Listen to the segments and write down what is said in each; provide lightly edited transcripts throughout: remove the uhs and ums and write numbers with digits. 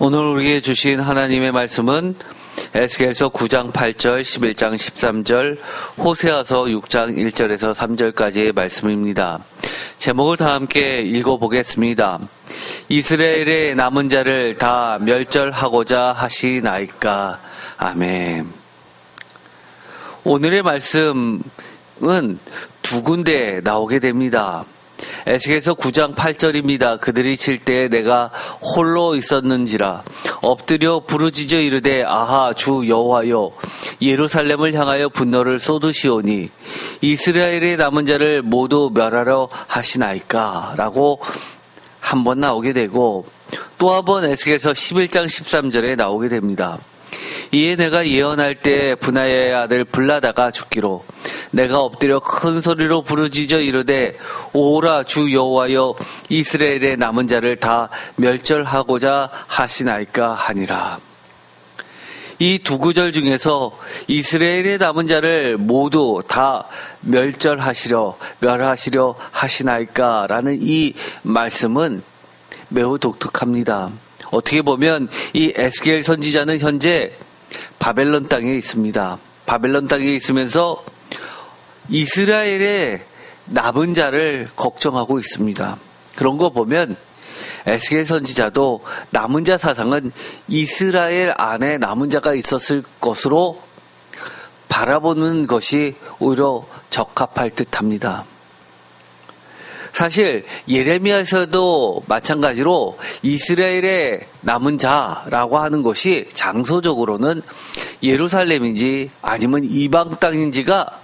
오늘 우리에게 주신 하나님의 말씀은 에스겔서 9장 8절, 11장 13절, 호세아서 6장 1절에서 3절까지의 말씀입니다. 제목을 다 함께 읽어보겠습니다. 이스라엘의 남은 자를 다 멸절하고자 하시나이까. 아멘. 오늘의 말씀은 두 군데 나오게 됩니다. 에스겔서 9장 8절입니다. 그들이 칠 때에 내가 홀로 있었는지라 엎드려 부르짖어 이르되 아하 주 여호와여 예루살렘을 향하여 분노를 쏟으시오니 이스라엘의 남은 자를 모두 멸하려 하시나이까 라고 한 번 나오게 되고 또 한 번 에스겔서 11장 13절에 나오게 됩니다. 이에 내가 예언할 때 분하야의 아들 블라다가 죽기로 내가 엎드려 큰 소리로 부르짖어 이르되 오라 주 여호와여 이스라엘의 남은 자를 다 멸절하고자 하시나이까 하니라. 이 두 구절 중에서 이스라엘의 남은 자를 모두 다 멸하시려 하시나이까 라는 이 말씀은 매우 독특합니다. 어떻게 보면 이 에스겔 선지자는 현재 바벨론 땅에 있습니다. 바벨론 땅에 있으면서 이스라엘의 남은 자를 걱정하고 있습니다. 그런 거 보면 에스겔 선지자도 남은 자 사상은 이스라엘 안에 남은 자가 있었을 것으로 바라보는 것이 오히려 적합할 듯합니다. 사실 예레미야에서도 마찬가지로 이스라엘의 남은 자라고 하는 것이 장소적으로는 예루살렘인지 아니면 이방 땅인지가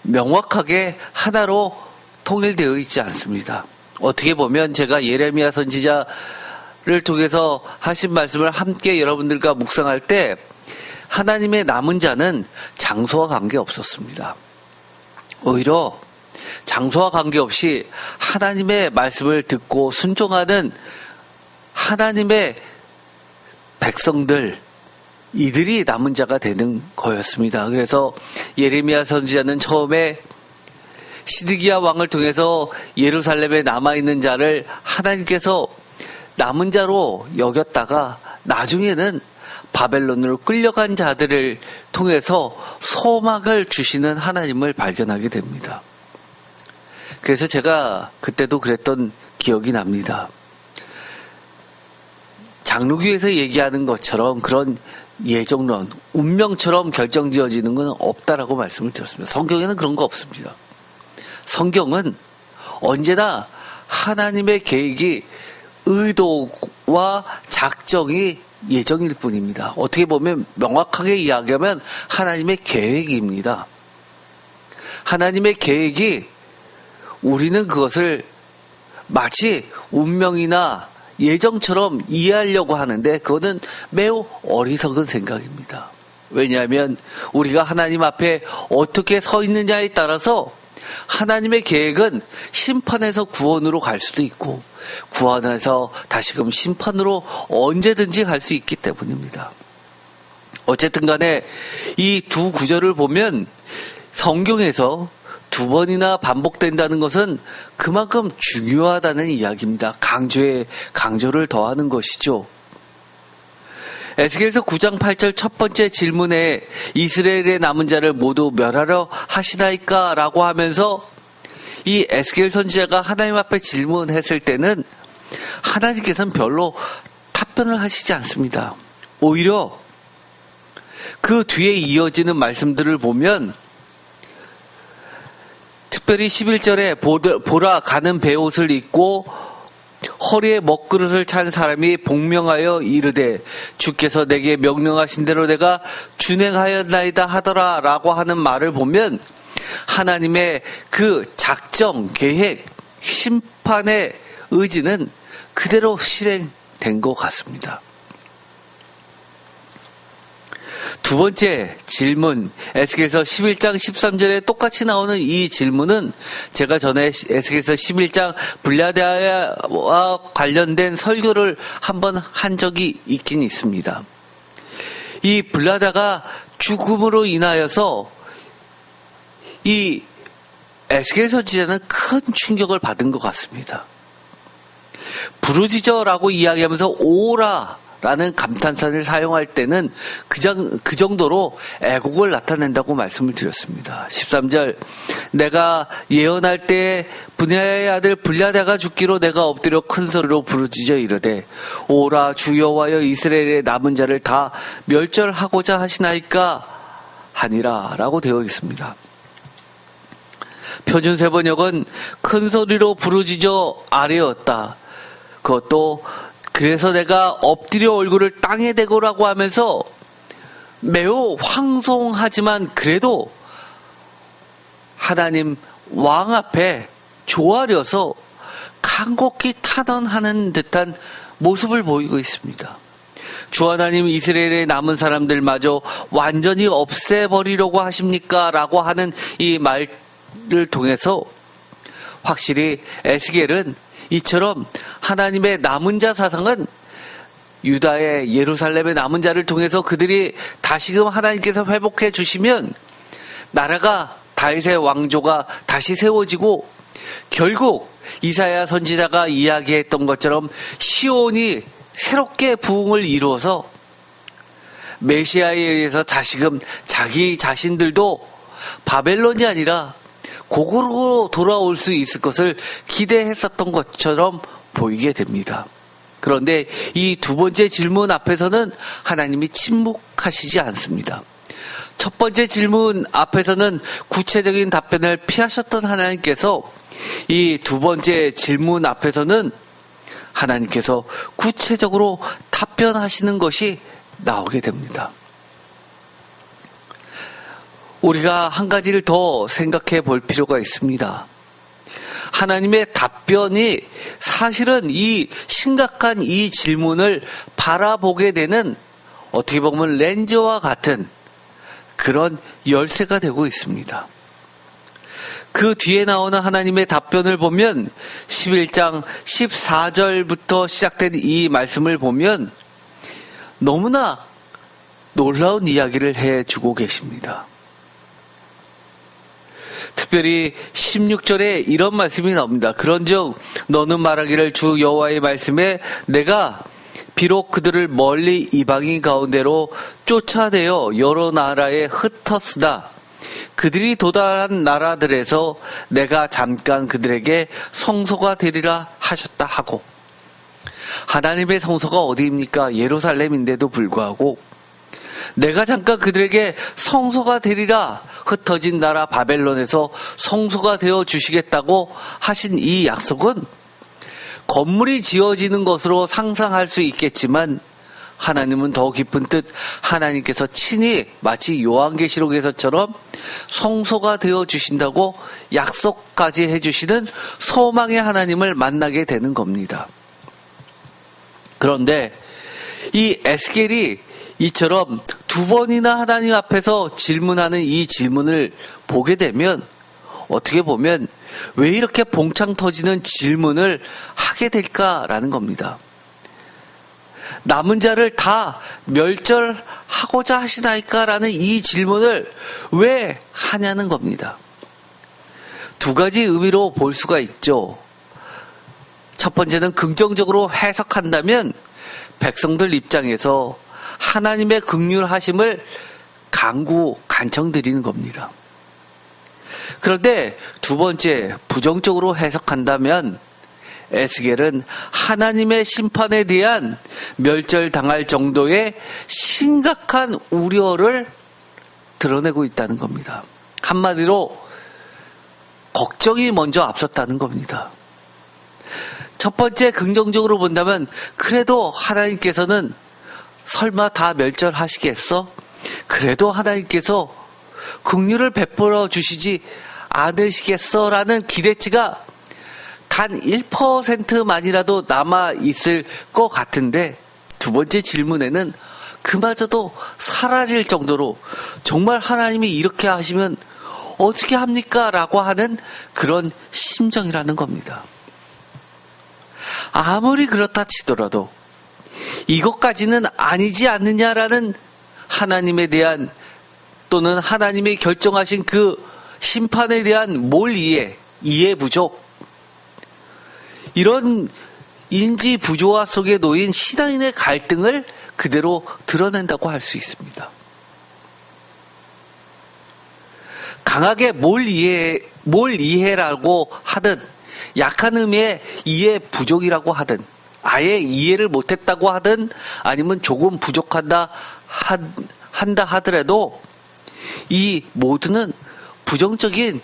명확하게 하나로 통일되어 있지 않습니다. 어떻게 보면 제가 예레미야 선지자를 통해서 하신 말씀을 함께 여러분들과 묵상할 때 하나님의 남은 자는 장소와 관계없었습니다. 오히려 장소와 관계없이 하나님의 말씀을 듣고 순종하는 하나님의 백성들, 이들이 남은 자가 되는 거였습니다. 그래서 예레미야 선지자는 처음에 시드기야 왕을 통해서 예루살렘에 남아있는 자를 하나님께서 남은 자로 여겼다가 나중에는 바벨론으로 끌려간 자들을 통해서 소망을 주시는 하나님을 발견하게 됩니다. 그래서 제가 그때도 그랬던 기억이 납니다. 장로교에서 얘기하는 것처럼 그런 예정론, 운명처럼 결정지어지는 건 없다라고 말씀을 드렸습니다. 성경에는 그런 거 없습니다. 성경은 언제나 하나님의 계획이 의도와 작정이 예정일 뿐입니다. 어떻게 보면 명확하게 이야기하면 하나님의 계획입니다. 하나님의 계획이 우리는 그것을 마치 운명이나 예정처럼 이해하려고 하는데 그거는 매우 어리석은 생각입니다. 왜냐하면 우리가 하나님 앞에 어떻게 서 있느냐에 따라서 하나님의 계획은 심판에서 구원으로 갈 수도 있고 구원에서 다시금 심판으로 언제든지 갈 수 있기 때문입니다. 어쨌든 간에 이 두 구절을 보면 성경에서 두 번이나 반복된다는 것은 그만큼 중요하다는 이야기입니다. 강조에 강조를 더하는 것이죠. 에스겔서 9장 8절 첫 번째 질문에 이스라엘의 남은 자를 모두 멸하려 하시나이까 라고 하면서 이 에스겔 선지자가 하나님 앞에 질문했을 때는 하나님께서는 별로 답변을 하시지 않습니다. 오히려 그 뒤에 이어지는 말씀들을 보면 특별히 11절에 보라 가는 베옷을 입고 허리에 먹그릇을 찬 사람이 복명하여 이르되 주께서 내게 명령하신 대로 내가 준행하였나이다 하더라 라고 하는 말을 보면 하나님의 그 작정, 계획, 심판의 의지는 그대로 실행된 것 같습니다. 두 번째 질문, 에스겔서 11장 13절에 똑같이 나오는 이 질문은 제가 전에 에스겔서 11장 블라다와 관련된 설교를 한번 한 적이 있긴 있습니다. 이 블라다가 죽음으로 인하여서 이 에스겔 선지자는 큰 충격을 받은 것 같습니다. 부르짖어라고 이야기하면서 오라 라는 감탄사를 사용할 때는 그 정도로 애곡을 나타낸다고 말씀을 드렸습니다. 13절, 내가 예언할 때에 분야의 아들 블랴다가 죽기로 내가 엎드려 큰 소리로 부르짖어 이르되 오라 주 여호와여 이스라엘의 남은 자를 다 멸절하고자 하시나이까 하니라 라고 되어 있습니다. 표준세 번역은 큰 소리로 부르짖어 아뢰었다. 그것도 그래서 내가 엎드려 얼굴을 땅에 대고라고 하면서 매우 황송하지만 그래도 하나님 왕 앞에 조아려서 간곡히 탄원하는 듯한 모습을 보이고 있습니다. 주 하나님 이스라엘의 남은 사람들마저 완전히 없애버리려고 하십니까? 라고 하는 이 말을 통해서 확실히 에스겔은 이처럼 하나님의 남은 자 사상은 유다의 예루살렘의 남은 자를 통해서 그들이 다시금 하나님께서 회복해 주시면 나라가 다윗의 왕조가 다시 세워지고 결국 이사야 선지자가 이야기했던 것처럼 시온이 새롭게 부흥을 이루어서 메시아에 의해서 다시금 자기 자신들도 바벨론이 아니라 고국으로 돌아올 수 있을 것을 기대했었던 것처럼 보이게 됩니다. 그런데 이 두 번째 질문 앞에서는 하나님이 침묵하시지 않습니다. 첫 번째 질문 앞에서는 구체적인 답변을 피하셨던 하나님께서 이 두 번째 질문 앞에서는 하나님께서 구체적으로 답변하시는 것이 나오게 됩니다. 우리가 한 가지를 더 생각해 볼 필요가 있습니다. 하나님의 답변이 사실은 이 심각한 이 질문을 바라보게 되는 어떻게 보면 렌즈와 같은 그런 열쇠가 되고 있습니다. 그 뒤에 나오는 하나님의 답변을 보면 11장 14절부터 시작된 이 말씀을 보면 너무나 놀라운 이야기를 해주고 계십니다. 특별히 16절에 이런 말씀이 나옵니다. 그런즉 너는 말하기를 주 여호와의 말씀에 내가 비록 그들을 멀리 이방인 가운데로 쫓아내어 여러 나라에 흩었으나 그들이 도달한 나라들에서 내가 잠깐 그들에게 성소가 되리라 하셨다 하고, 하나님의 성소가 어디입니까? 예루살렘인데도 불구하고 내가 잠깐 그들에게 성소가 되리라, 흩어진 나라 바벨론에서 성소가 되어 주시겠다고 하신 이 약속은 건물이 지어지는 것으로 상상할 수 있겠지만 하나님은 더 깊은 뜻, 하나님께서 친히 마치 요한계시록에서처럼 성소가 되어 주신다고 약속까지 해주시는 소망의 하나님을 만나게 되는 겁니다. 그런데 이 에스겔이 이처럼 두 번이나 하나님 앞에서 질문하는 이 질문을 보게 되면 어떻게 보면 왜 이렇게 봉창 터지는 질문을 하게 될까라는 겁니다. 남은 자를 다 멸절하고자 하시나이까라는 이 질문을 왜 하냐는 겁니다. 두 가지 의미로 볼 수가 있죠. 첫 번째는 긍정적으로 해석한다면 백성들 입장에서 하나님의 긍휼하심을 간청드리는 겁니다. 그런데 두 번째, 부정적으로 해석한다면 에스겔은 하나님의 심판에 대한 멸절당할 정도의 심각한 우려를 드러내고 있다는 겁니다. 한마디로 걱정이 먼저 앞섰다는 겁니다. 첫 번째 긍정적으로 본다면 그래도 하나님께서는 설마 다 멸절하시겠어? 그래도 하나님께서 긍휼을 베풀어 주시지 않으시겠어? 라는 기대치가 단 1%만이라도 남아있을 것 같은데 두 번째 질문에는 그마저도 사라질 정도로 정말 하나님이 이렇게 하시면 어떻게 합니까? 라고 하는 그런 심정이라는 겁니다. 아무리 그렇다 치더라도 이것까지는 아니지 않느냐라는 하나님에 대한 또는 하나님이 결정하신 그 심판에 대한 이해 부족, 이런 인지 부조화 속에 놓인 신앙인의 갈등을 그대로 드러낸다고 할 수 있습니다. 강하게 뭘 이해라고 하든, 약한 의미의 이해 부족이라고 하든, 아예 이해를 못했다고 하든, 아니면 조금 부족한다 한다 하더라도 이 모두는 부정적인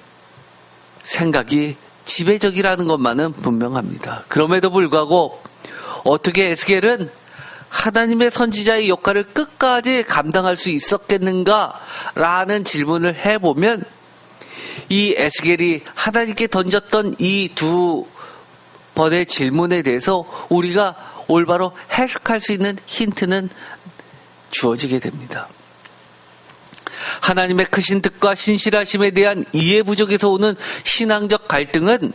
생각이 지배적이라는 것만은 분명합니다. 그럼에도 불구하고 어떻게 에스겔은 하나님의 선지자의 역할을 끝까지 감당할 수 있었겠는가라는 질문을 해보면 이 에스겔이 하나님께 던졌던 이 두 번의 질문에 대해서 우리가 올바로 해석할 수 있는 힌트는 주어지게 됩니다. 하나님의 크신 뜻과 신실하심에 대한 이해 부족에서 오는 신앙적 갈등은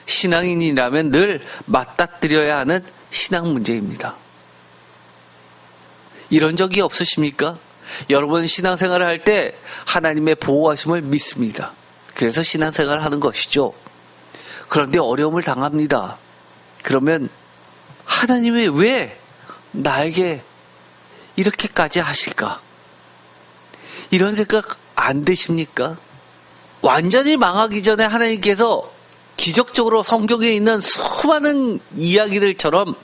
신앙인이라면 늘 맞닥뜨려야 하는 신앙 문제입니다. 이런 적이 없으십니까? 여러분 신앙생활을 할 때 하나님의 보호하심을 믿습니다. 그래서 신앙생활을 하는 것이죠. 그런데 어려움을 당합니다. 그러면 하나님이 왜 나에게 이렇게까지 하실까? 이런 생각 안 드십니까? 완전히 망하기 전에 하나님께서 기적적으로 성경에 있는 수많은 이야기들처럼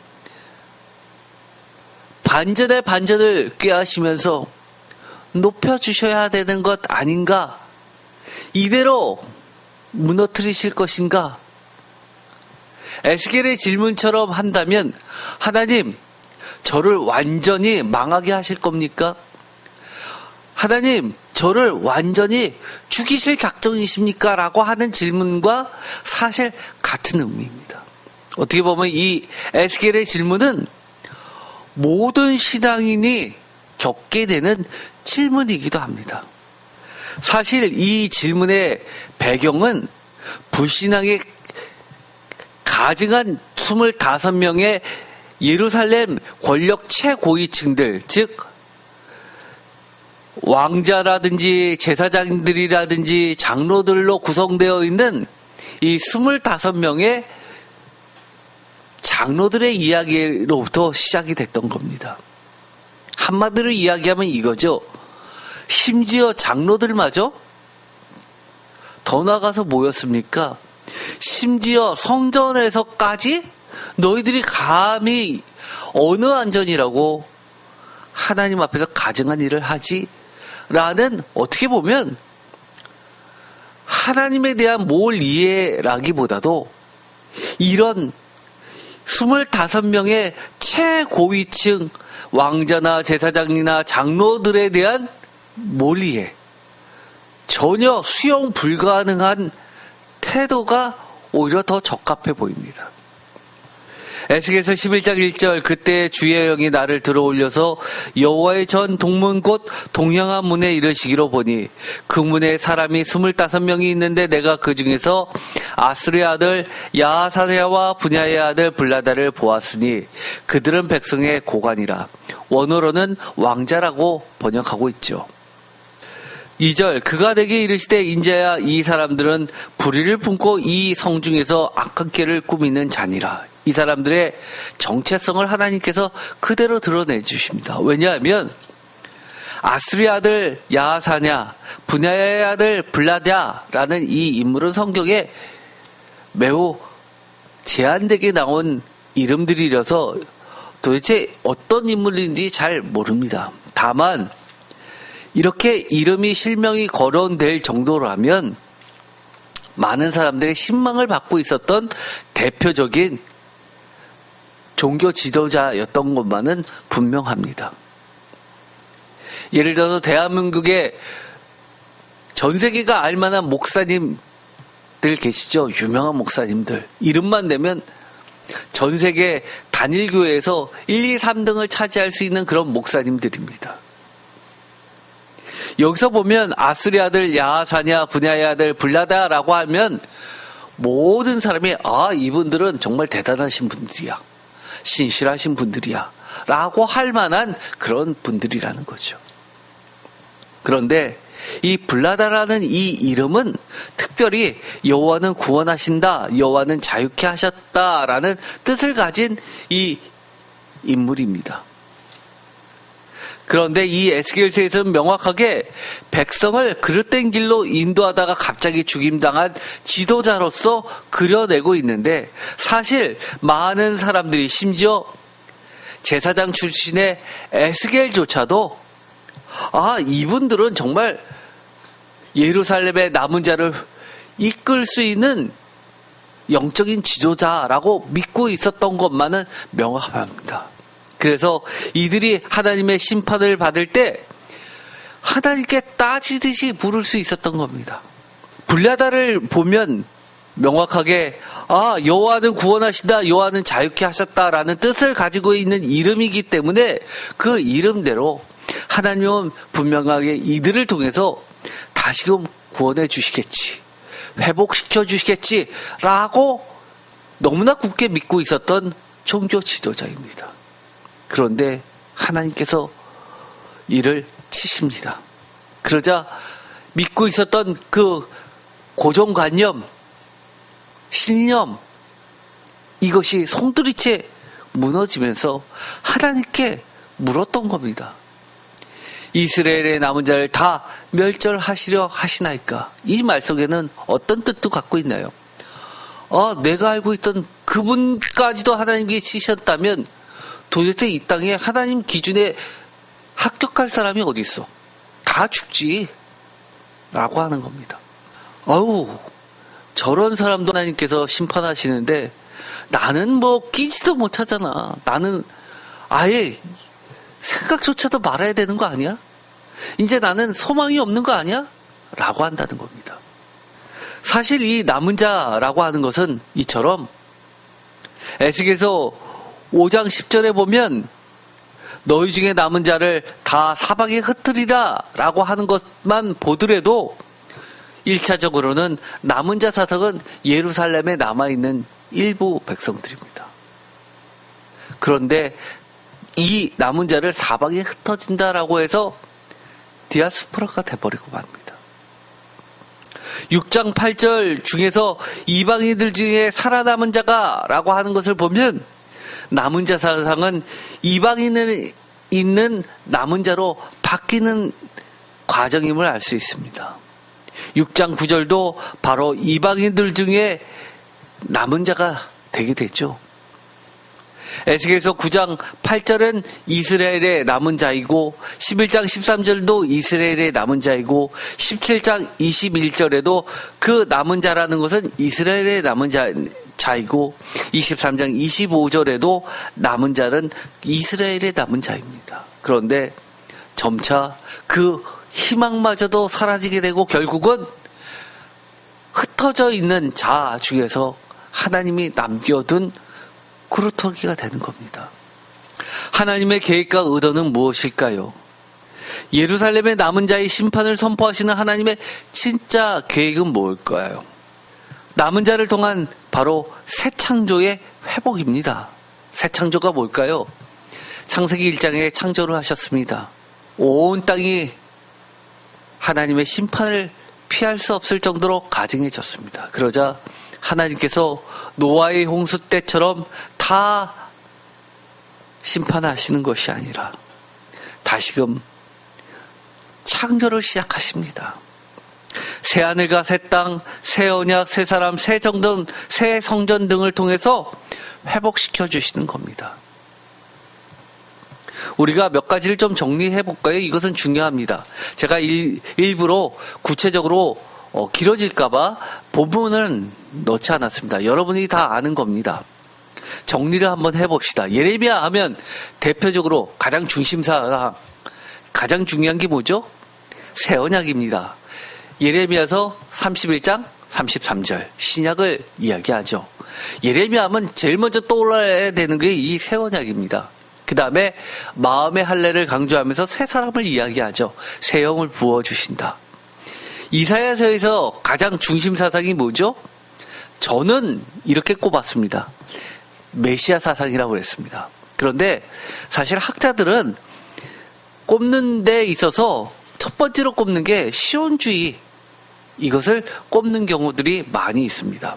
반전의 반전을 꾀하시면서 높여주셔야 되는 것 아닌가? 이대로 무너뜨리실 것인가? 에스겔의 질문처럼 한다면 하나님, 저를 완전히 망하게 하실 겁니까? 하나님, 저를 완전히 죽이실 작정이십니까? 라고 하는 질문과 사실 같은 의미입니다. 어떻게 보면 이 에스겔의 질문은 모든 신앙인이 겪게 되는 질문이기도 합니다. 사실 이 질문의 배경은 불신앙에 가증한 25명의 예루살렘 권력 최고위층들, 즉 왕자라든지 제사장들이라든지 장로들로 구성되어 있는 이 25명의 장로들의 이야기로부터 시작이 됐던 겁니다. 한마디로 이야기하면 이거죠. 심지어 장로들마저 더 나가서 뭐였습니까? 심지어 성전에서까지 너희들이 감히 어느 안전이라고 하나님 앞에서 가증한 일을 하지? 라는 어떻게 보면 하나님에 대한 뭘 이해라기보다도 이런 25명의 최고위층 왕자나 제사장이나 장로들에 대한 뭘 이해, 전혀 수용 불가능한 태도가 오히려 더 적합해 보입니다. 에스겔서 11장 1절 그때 주의 영이 나를 들어올려서 여호와의 전 동문 곧 동양한 문에 이르시기로 보니 그 문에 사람이 25명이 있는데 내가 그 중에서 아스르의 아들 야하사냐와 분야의 아들 블라다를 보았으니 그들은 백성의 고관이라. 원어로는 왕자라고 번역하고 있죠. 2절 그가 내게 이르시되 인자야 이 사람들은 불의를 품고 이 성중에서 악한 꾀를 꾸미는 자니라. 이 사람들의 정체성을 하나님께서 그대로 드러내 주십니다. 왜냐하면 아스리의 아들 야하사냐, 분야의 아들 블라다라는 이 인물은 성경에 매우 제한되게 나온 이름들이라서 도대체 어떤 인물인지 잘 모릅니다. 다만 이렇게 이름이 실명이 거론될 정도라면 많은 사람들의 신망을 받고 있었던 대표적인 종교 지도자였던 것만은 분명합니다. 예를 들어서 대한민국에 전 세계가 알만한 목사님들 계시죠? 유명한 목사님들. 이름만 내면 전 세계 단일교회에서 1, 2, 3등을 차지할 수 있는 그런 목사님들입니다. 여기서 보면 아스리 아들 야하사냐, 분야의 아들 블라다라고 하면 모든 사람이 이분들은 정말 대단하신 분들이야. 신실하신 분들이야. 라고 할 만한 그런 분들이라는 거죠. 그런데 이 블라다라는 이 이름은 특별히 여호와는 구원하신다, 여호와는 자유케 하셨다라는 뜻을 가진 이 인물입니다. 그런데 이 에스겔서에서는 명확하게 백성을 그릇된 길로 인도하다가 갑자기 죽임당한 지도자로서 그려내고 있는데, 사실 많은 사람들이 심지어 제사장 출신의 에스겔조차도 이분들은 정말 예루살렘의 남은 자를 이끌 수 있는 영적인 지도자라고 믿고 있었던 것만은 명확합니다. 그래서 이들이 하나님의 심판을 받을 때 하나님께 따지듯이 부를 수 있었던 겁니다. 블라다를 보면 명확하게 여호와는 구원하신다, 여호와는 자유케 하셨다라는 뜻을 가지고 있는 이름이기 때문에 그 이름대로 하나님은 분명하게 이들을 통해서 다시금 구원해 주시겠지, 회복시켜 주시겠지라고 너무나 굳게 믿고 있었던 종교 지도자입니다. 그런데 하나님께서 이를 치십니다. 그러자 믿고 있었던 그 고정관념, 신념, 이것이 송두리째 무너지면서 하나님께 물었던 겁니다. 이스라엘의 남은 자를 다 멸절하시려 하시나이까? 이 말 속에는 어떤 뜻도 갖고 있나요? 내가 알고 있던 그분까지도 하나님께 치셨다면 도대체 이 땅에 하나님 기준에 합격할 사람이 어디 있어? 다 죽지 라고 하는 겁니다. 저런 사람도 하나님께서 심판하시는데 나는 끼지도 못하잖아. 나는 아예 생각조차도 말아야 되는 거 아니야? 이제 나는 소망이 없는 거 아니야? 라고 한다는 겁니다. 사실 이 남은 자라고 하는 것은 이처럼 에스겔서 5장 10절에 보면 너희 중에 남은 자를 다 사방에 흩뜨리라 라고 하는 것만 보더라도 1차적으로는 남은 자 사석은 예루살렘에 남아있는 일부 백성들입니다. 그런데 이 남은 자를 사방에 흩어진다라고 해서 디아스포라가 돼버리고 맙니다. 6장 8절 중에서 이방인들 중에 살아남은 자가 라고 하는 것을 보면 남은 자 사상은 이방인에 있는 남은 자로 바뀌는 과정임을 알 수 있습니다. 6장 9절도 바로 이방인들 중에 남은 자가 되게 되죠. 에스겔서 9장 8절은 이스라엘의 남은 자이고 11장 13절도 이스라엘의 남은 자이고 17장 21절에도 그 남은 자라는 것은 이스라엘의 남은 자이고 23장 25절에도 남은 자는 이스라엘의 남은 자입니다. 그런데 점차 그 희망마저도 사라지게 되고 결국은 흩어져 있는 자 중에서 하나님이 남겨둔 그루터기가 되는 겁니다. 하나님의 계획과 의도는 무엇일까요? 예루살렘의 남은 자의 심판을 선포하시는 하나님의 진짜 계획은 뭘까요? 남은 자를 통한 바로 새 창조의 회복입니다. 새 창조가 뭘까요? 창세기 1장에 창조를 하셨습니다. 온 땅이 하나님의 심판을 피할 수 없을 정도로 가증해졌습니다. 그러자 하나님께서 노아의 홍수 때처럼 다 심판하시는 것이 아니라 다시금 창조를 시작하십니다. 새 하늘과 새 땅, 새 언약, 새 사람, 새 정돈, 새 성전 등을 통해서 회복시켜 주시는 겁니다. 우리가 몇 가지를 좀 정리해 볼까요? 이것은 중요합니다. 제가 일부러 구체적으로 길어질까봐 본문은 넣지 않았습니다. 여러분이 다 아는 겁니다. 정리를 한번 해봅시다. 예레미야 하면 대표적으로 가장 중심사랑 가장 중요한 게 뭐죠? 새 언약입니다. 예레미야서 31장 33절 신약을 이야기하죠. 예레미야 하면 제일 먼저 떠올라야 되는 게 이 새 언약입니다. 그 다음에 마음의 할례를 강조하면서 새 사람을 이야기하죠. 새 영을 부어주신다. 이사야서에서 가장 중심 사상이 뭐죠? 저는 이렇게 꼽았습니다. 메시아 사상이라고 그랬습니다. 그런데 사실 학자들은 꼽는 데 있어서 첫 번째로 꼽는 게 시온주의. 이것을 꼽는 경우들이 많이 있습니다.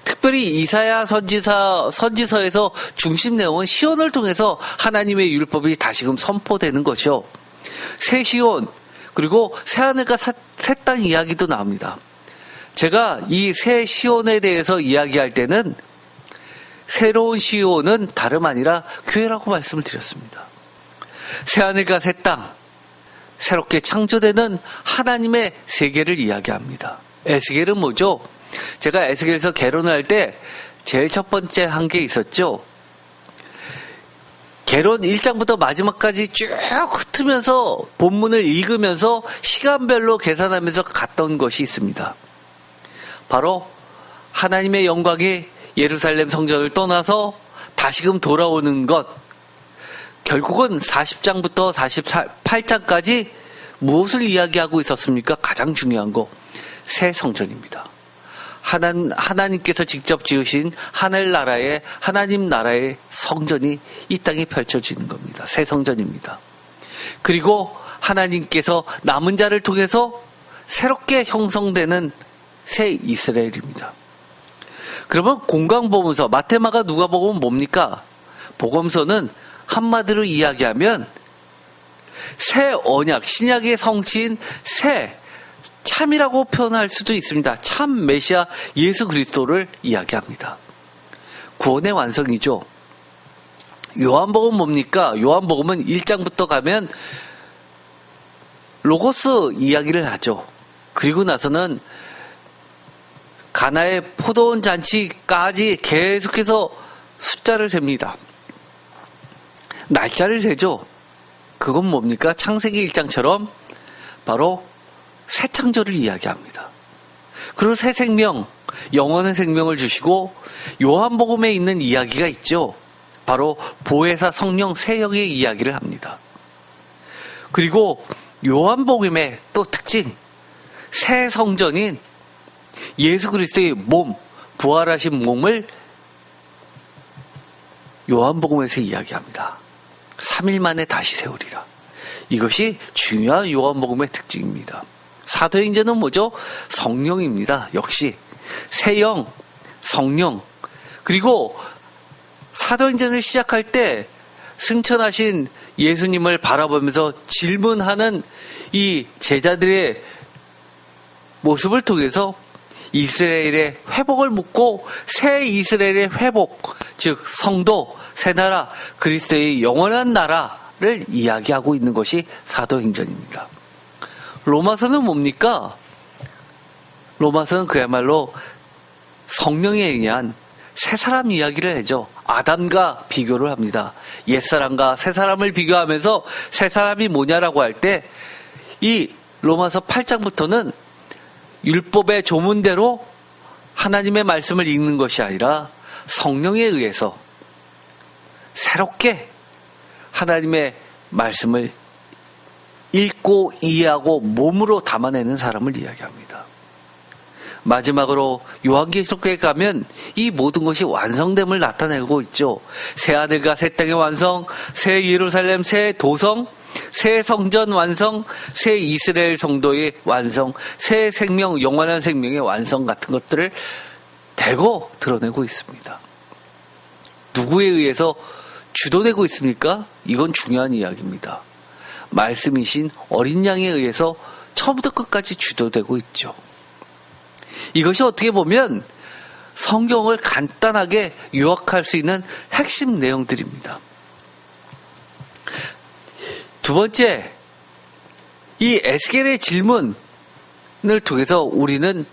특별히 이사야 선지서에서 중심 내용은 시온을 통해서 하나님의 율법이 다시금 선포되는 것이요. 새 시온, 그리고 새 하늘과 새 땅 이야기도 나옵니다. 제가 이 새 시온에 대해서 이야기할 때는 새로운 시온은 다름 아니라 교회라고 말씀을 드렸습니다. 새 하늘과 새 땅, 새롭게 창조되는 하나님의 세계를 이야기합니다. 에스겔은 뭐죠? 제가 에스겔에서 개론을 할 때 제일 첫 번째 한 게 있었죠. 개론 1장부터 마지막까지 쭉 흩으면서 본문을 읽으면서 시간별로 계산하면서 갔던 것이 있습니다. 바로 하나님의 영광이 예루살렘 성전을 떠나서 다시금 돌아오는 것. 결국은 40장부터 48장까지 무엇을 이야기하고 있었습니까? 가장 중요한 거, 새 성전입니다. 하나님께서 직접 지으신 하늘나라의, 하나님 나라의 성전이 이 땅에 펼쳐지는 겁니다. 새 성전입니다. 그리고 하나님께서 남은 자를 통해서 새롭게 형성되는 새 이스라엘입니다. 그러면 공강복음서, 마태마가 누가복음은 뭡니까? 복음서는 한마디로 이야기하면 새 언약, 신약의 성취인 새, 참이라고 표현할 수도 있습니다. 참 메시아 예수 그리스도를 이야기합니다. 구원의 완성이죠. 요한복음은 뭡니까? 요한복음은 1장부터 가면 로고스 이야기를 하죠. 그리고 나서는 가나의 포도원 잔치까지 계속해서 숫자를 셉니다. 날짜를 세죠. 그건 뭡니까? 창세기 1장처럼 바로 새 창조를 이야기합니다. 그리고 새 생명, 영원한 생명을 주시고 요한복음에 있는 이야기가 있죠. 바로 보혜사 성령 새 영의 이야기를 합니다. 그리고 요한복음의 또 특징, 새 성전인 예수 그리스도의 몸, 부활하신 몸을 요한복음에서 이야기합니다. 3일 만에 다시 세우리라. 이것이 중요한 요한복음의 특징입니다. 사도행전은 뭐죠? 성령입니다. 역시 새영, 성령. 그리고 사도행전을 시작할 때 승천하신 예수님을 바라보면서 질문하는 이 제자들의 모습을 통해서 이스라엘의 회복을 묻고 새 이스라엘의 회복, 즉 성도, 새 나라, 그리스도의 영원한 나라를 이야기하고 있는 것이 사도행전입니다. 로마서는 뭡니까? 로마서는 그야말로 성령에 의한 새 사람 이야기를 하죠. 아담과 비교를 합니다. 옛사람과 새 사람을 비교하면서 새 사람이 뭐냐라고 할 때 이 로마서 8장부터는 율법의 조문대로 하나님의 말씀을 읽는 것이 아니라 성령에 의해서 새롭게 하나님의 말씀을 읽고 이해하고 몸으로 담아내는 사람을 이야기합니다. 마지막으로 요한계시록에 가면 이 모든 것이 완성됨을 나타내고 있죠. 새 하늘과 새 땅의 완성, 새 예루살렘, 새 도성, 새 성전 완성, 새 이스라엘 성도의 완성, 새 생명, 영원한 생명의 완성 같은 것들을 대거 드러내고 있습니다. 누구에 의해서 주도되고 있습니까? 이건 중요한 이야기입니다. 말씀이신 어린 양에 의해서 처음부터 끝까지 주도되고 있죠. 이것이 어떻게 보면 성경을 간단하게 요약할 수 있는 핵심 내용들입니다. 두 번째, 이 에스겔의 질문을 통해서 우리는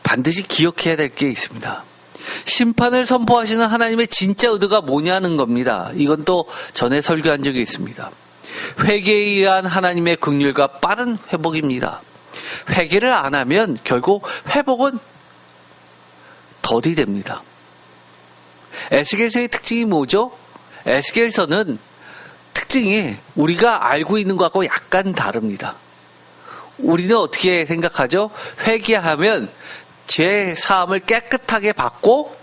반드시 기억해야 될 게 있습니다. 심판을 선포하시는 하나님의 진짜 의도가 뭐냐는 겁니다. 이건 또 전에 설교한 적이 있습니다. 회개에 의한 하나님의 긍휼과 빠른 회복입니다. 회개를 안 하면 결국 회복은 더디 됩니다. 에스겔서의 특징이 뭐죠? 에스겔서는 특징이 우리가 알고 있는 것하고 약간 다릅니다. 우리는 어떻게 생각하죠? 회개하면 죄 사함을 깨끗하게 받고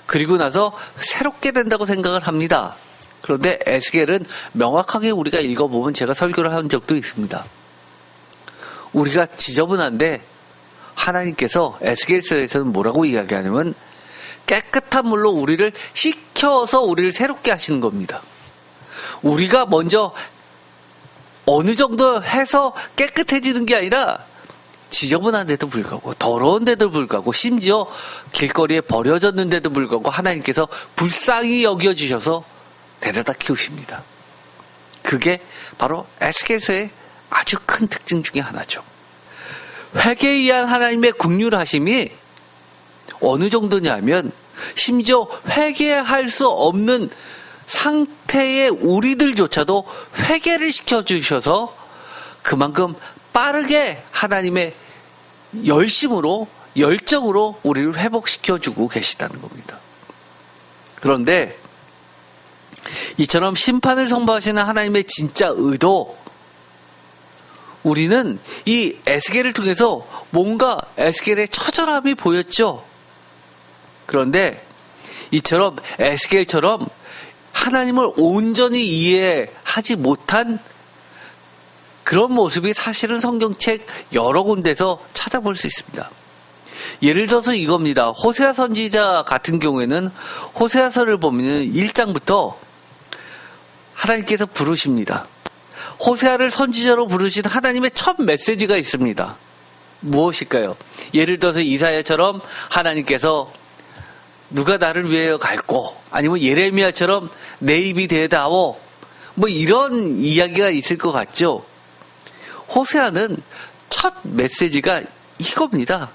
그리고 나서 새롭게 된다고 생각을 합니다. 그런데 에스겔은 명확하게 우리가 읽어보면 제가 설교를 한 적도 있습니다. 우리가 지저분한데 하나님께서 에스겔서에서는 뭐라고 이야기하냐면 깨끗한 물로 우리를 씻겨서 우리를 새롭게 하시는 겁니다. 우리가 먼저 어느 정도 해서 깨끗해지는 게 아니라 지저분한데도 불구하고 더러운데도 불구하고 심지어 길거리에 버려졌는데도 불구하고 하나님께서 불쌍히 여겨주셔서 데려다 키우십니다. 그게 바로 에스겔서의 아주 큰 특징 중에 하나죠. 회개에 의한 하나님의 긍휼하심이 어느 정도냐면 심지어 회개할 수 없는 상태의 우리들조차도 회개를 시켜주셔서 그만큼 빠르게 하나님의 열정으로 우리를 회복시켜주고 계시다는 겁니다. 그런데 이처럼 심판을 선포하시는 하나님의 진짜 의도, 우리는 이 에스겔을 통해서 뭔가 에스겔의 처절함이 보였죠. 그런데 이처럼 에스겔처럼 하나님을 온전히 이해하지 못한 그런 모습이 사실은 성경책 여러 군데서 찾아볼 수 있습니다. 예를 들어서 이겁니다. 호세아 선지자 같은 경우에는 호세아서를 보면 1장부터 하나님께서 부르십니다. 호세아를 선지자로 부르신 하나님의 첫 메시지가 있습니다. 무엇일까요? 예를 들어서 이사야처럼 하나님께서 누가 나를 위하여 갈고, 아니면 예레미야처럼 내 입이 대다오, 뭐 이런 이야기가 있을 것 같죠. 호세아는 첫 메시지가 이겁니다.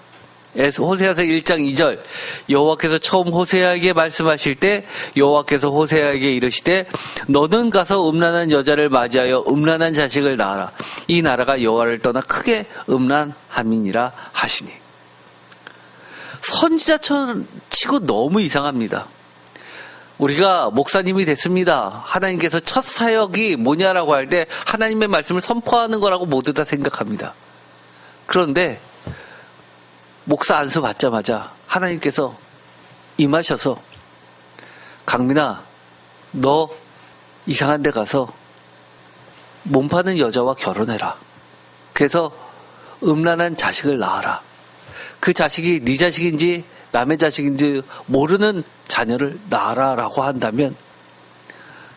호세아서 1장 2절, 여호와께서 처음 호세아에게 말씀하실 때 여호와께서 호세아에게 이르시되 너는 가서 음란한 여자를 맞이하여 음란한 자식을 낳아라. 이 나라가 여호와를 떠나 크게 음란함이니라 하시니. 선지자처럼 치고 너무 이상합니다. 우리가 목사님이 됐습니다. 하나님께서 첫 사역이 뭐냐라고 할 때 하나님의 말씀을 선포하는 거라고 모두 다 생각합니다. 그런데 목사 안수 받자마자 하나님께서 임하셔서 강민아, 너 이상한 데 가서 몸 파는 여자와 결혼해라. 그래서 음란한 자식을 낳아라. 그 자식이 네 자식인지 남의 자식인지 모르는 자녀를 낳아라라고 한다면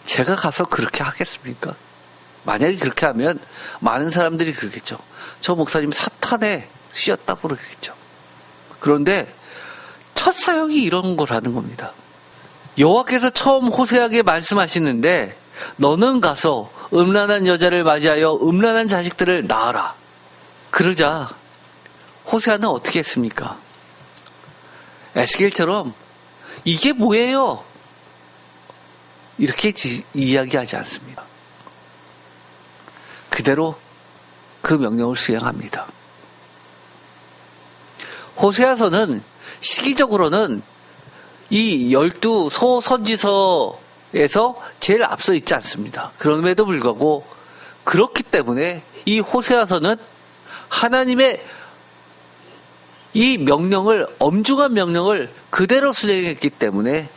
제가 가서 그렇게 하겠습니까? 만약에 그렇게 하면 많은 사람들이 그러겠죠. 저 목사님 사탄에 씌었다고 그러겠죠. 그런데 첫 사역이 이런 거라는 겁니다. 여호와께서 처음 호세아에게 말씀하시는데 너는 가서 음란한 여자를 맞이하여 음란한 자식들을 낳아라. 그러자 호세아는 어떻게 했습니까? 에스겔처럼 이게 뭐예요? 이렇게 이야기하지 않습니다. 그대로 그 명령을 수행합니다. 호세아서는 시기적으로는 이 12소 선지서에서 제일 앞서 있지 않습니다. 그럼에도 불구하고 그렇기 때문에 이 호세아서는 하나님의 이 명령을, 엄중한 명령을 그대로 수행했기 때문에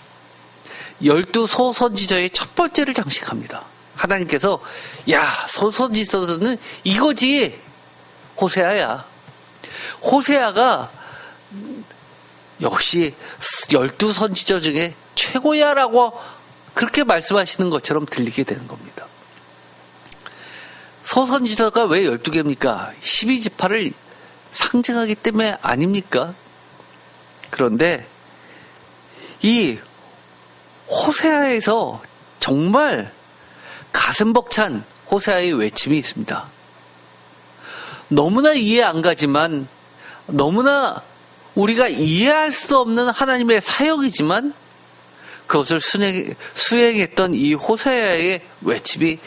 12소 선지자의 첫 번째를 장식합니다. 하나님께서 야, 소선지서는 이거지. 호세아야. 호세아가 역시 12선지자 중에 최고야 라고 그렇게 말씀하시는 것처럼 들리게 되는 겁니다. 소선지자가 왜 12개입니까? 12지파를 상징하기 때문에 아닙니까? 그런데 이 호세아에서 정말 가슴 벅찬 호세아의 외침이 있습니다. 너무나 이해 안 가지만, 너무나 우리가 이해할 수 없는 하나님의 사역이지만 그것을 수행했던 이 호세아의 외침이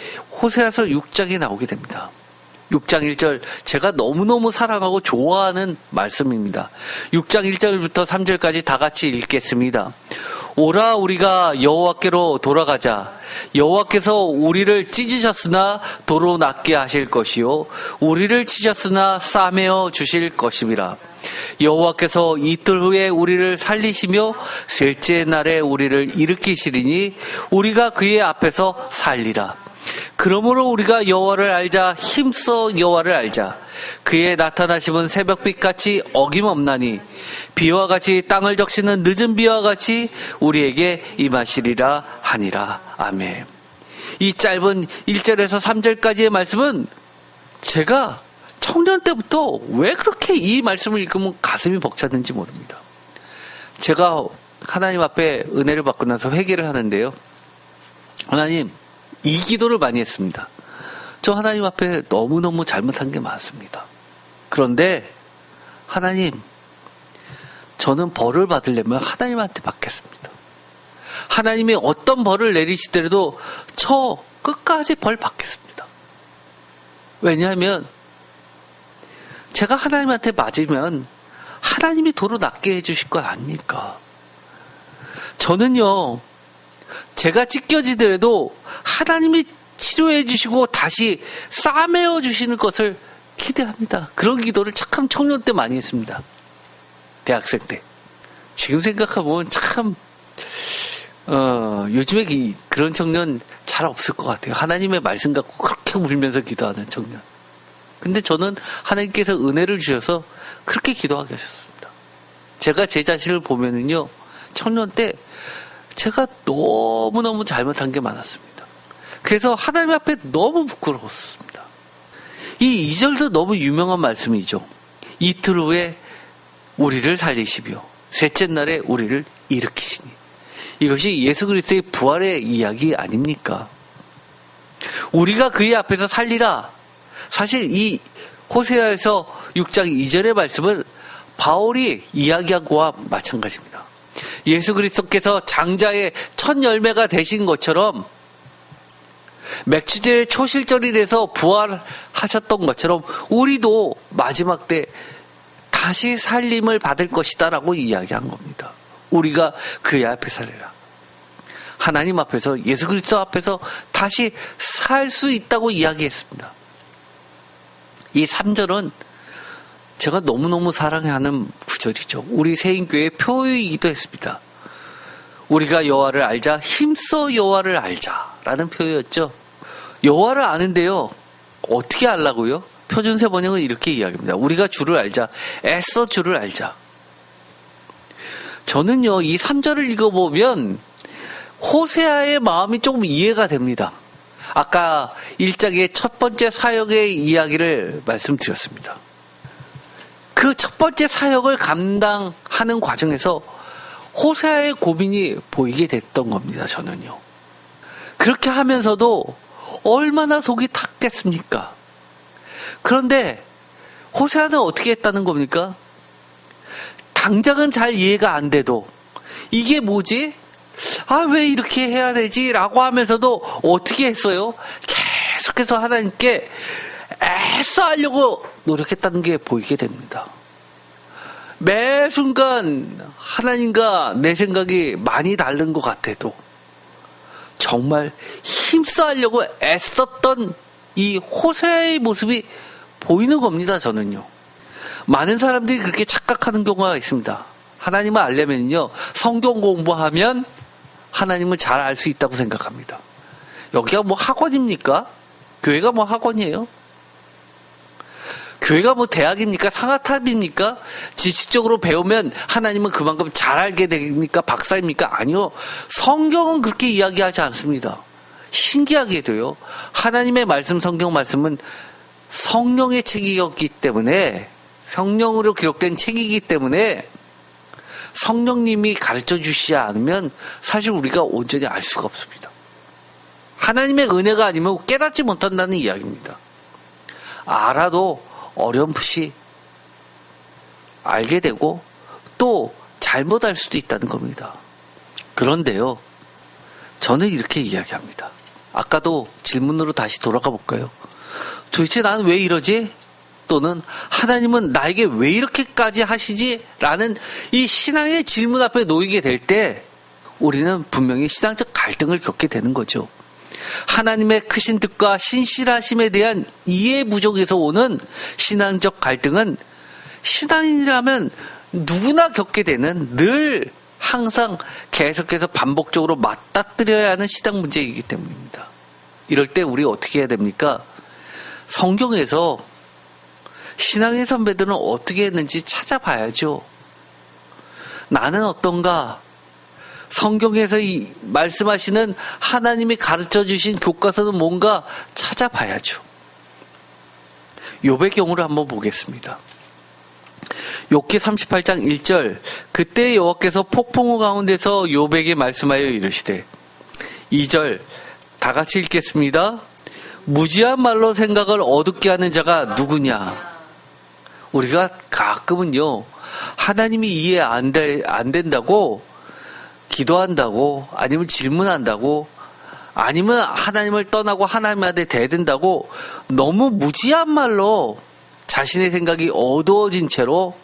호세아서 6장에 나오게 됩니다. 6장 1절, 제가 너무너무 사랑하고 좋아하는 말씀입니다. 6장 1절부터 3절까지 다 같이 읽겠습니다. 오라, 우리가 여호와께로 돌아가자. 여호와께서 우리를 찢으셨으나 도로 낫게 하실 것이요 우리를 치셨으나 싸매어 주실 것임이라. 여호와께서 이틀 후에 우리를 살리시며 셋째 날에 우리를 일으키시리니 우리가 그의 앞에서 살리라. 그러므로 우리가 여호와를 알자. 힘써 여호와를 알자. 그의 나타나심은 새벽빛같이 어김없나니 비와 같이 땅을 적시는 늦은 비와 같이 우리에게 임하시리라 하니라. 아멘. 이 짧은 1절에서 3절까지의 말씀은 제가 청년 때부터 왜 그렇게 이 말씀을 읽으면 가슴이 벅찼는지 모릅니다. 제가 하나님 앞에 은혜를 받고 나서 회개를 하는데요. 하나님, 이 기도를 많이 했습니다. 저 하나님 앞에 너무너무 잘못한 게 많습니다. 그런데 하나님, 저는 벌을 받으려면 하나님한테 받겠습니다. 하나님이 어떤 벌을 내리시더라도 저 끝까지 벌 받겠습니다. 왜냐하면 제가 하나님한테 맞으면 하나님이 도로 낫게 해주실 거 아닙니까? 저는요, 제가 찢겨지더라도 하나님이 치료해 주시고 다시 싸매어 주시는 것을 기대합니다. 그런 기도를 참 청년 때 많이 했습니다. 대학생 때. 지금 생각하면 참 요즘에 그런 청년 잘 없을 것 같아요. 하나님의 말씀 갖고 그렇게 울면서 기도하는 청년. 근데 저는 하나님께서 은혜를 주셔서 그렇게 기도하게 하셨습니다. 제가 제 자신을 보면은요, 청년 때 제가 너무너무 잘못한 게 많았습니다. 그래서 하나님 앞에 너무 부끄러웠습니다. 이 2절도 너무 유명한 말씀이죠. 이틀 후에 우리를 살리시며 셋째 날에 우리를 일으키시니. 이것이 예수 그리스도의 부활의 이야기 아닙니까? 우리가 그의 앞에서 살리라. 사실 이 호세아에서 6장 2절의 말씀은 바울이 이야기한 거와 마찬가지입니다. 예수 그리스도께서 장자의 첫 열매가 되신 것처럼 맥주제의 초실절이 돼서 부활하셨던 것처럼 우리도 마지막 때 다시 살림을 받을 것이다 라고 이야기한 겁니다. 우리가 그의 앞에 살리라. 하나님 앞에서, 예수 그리스도 앞에서 다시 살 수 있다고 이야기했습니다. 이 3절은 제가 너무너무 사랑하는 구절이죠. 우리 세인교회의 표이기도 했습니다. 우리가 여호와를 알자, 힘써 여호와를 알자라는 표였죠. 여호와를 아는데요, 어떻게 알라고요? 표준세 번역은 이렇게 이야기합니다. 우리가 주를 알자, 애써 주를 알자. 저는요, 이 3절을 읽어보면 호세아의 마음이 조금 이해가 됩니다. 아까 1장의 첫 번째 사역의 이야기를 말씀드렸습니다. 그 첫 번째 사역을 감당하는 과정에서 호세아의 고민이 보이게 됐던 겁니다. 저는요. 그렇게 하면서도 얼마나 속이 탔겠습니까? 그런데 호세아는 어떻게 했다는 겁니까? 당장은 잘 이해가 안 돼도 이게 뭐지? 왜 이렇게 해야 되지? 라고 하면서도 어떻게 했어요? 계속해서 하나님께 애써 하려고 노력했다는 게 보이게 됩니다. 매 순간 하나님과 내 생각이 많이 다른 것 같아도 정말 힘써 하려고 애썼던 이 호세아의 모습이 보이는 겁니다. 저는요. 많은 사람들이 그렇게 착각하는 경우가 있습니다. 하나님을 알려면요, 성경 공부하면 하나님을 잘 알 수 있다고 생각합니다. 여기가 뭐 학원입니까? 교회가 뭐 학원이에요? 교회가 뭐 대학입니까? 상아탑입니까? 지식적으로 배우면 하나님은 그만큼 잘 알게 됩니까? 박사입니까? 아니요. 성경은 그렇게 이야기하지 않습니다. 신기하게도요, 하나님의 말씀, 성경 말씀은 성령의 책이었기 때문에, 성령으로 기록된 책이기 때문에 성령님이 가르쳐 주시지 않으면 사실 우리가 온전히 알 수가 없습니다. 하나님의 은혜가 아니면 깨닫지 못한다는 이야기입니다. 알아도 어렴풋이 알게 되고 또 잘못 알 수도 있다는 겁니다. 그런데요, 저는 이렇게 이야기합니다. 아까도 질문으로 다시 돌아가 볼까요? 도대체 나는 왜 이러지? 또는 하나님은 나에게 왜 이렇게까지 하시지? 라는 이 신앙의 질문 앞에 놓이게 될 때 우리는 분명히 신앙적 갈등을 겪게 되는 거죠. 하나님의 크신 뜻과 신실하심에 대한 이해 부족에서 오는 신앙적 갈등은 신앙인이라면 누구나 겪게 되는, 늘 항상 계속해서 반복적으로 맞닥뜨려야 하는 신앙 문제이기 때문입니다. 이럴 때 우리 어떻게 해야 됩니까? 성경에서 신앙의 선배들은 어떻게 했는지 찾아봐야죠. 나는 어떤가? 성경에서 말씀하시는 하나님이 가르쳐 주신 교과서는 뭔가 찾아봐야죠. 욥의 경우를 한번 보겠습니다. 욥기 38장 1절 그때 여호와께서 폭풍우 가운데서 욥에게 말씀하여 이르시되 2절 다 같이 읽겠습니다. 무지한 말로 생각을 어둡게 하는 자가 누구냐? 우리가 가끔은요 하나님이 이해 안 된다고 기도한다고 아니면 질문한다고 아니면 하나님을 떠나고 하나님한테 대든다고 너무 무지한 말로 자신의 생각이 어두워진 채로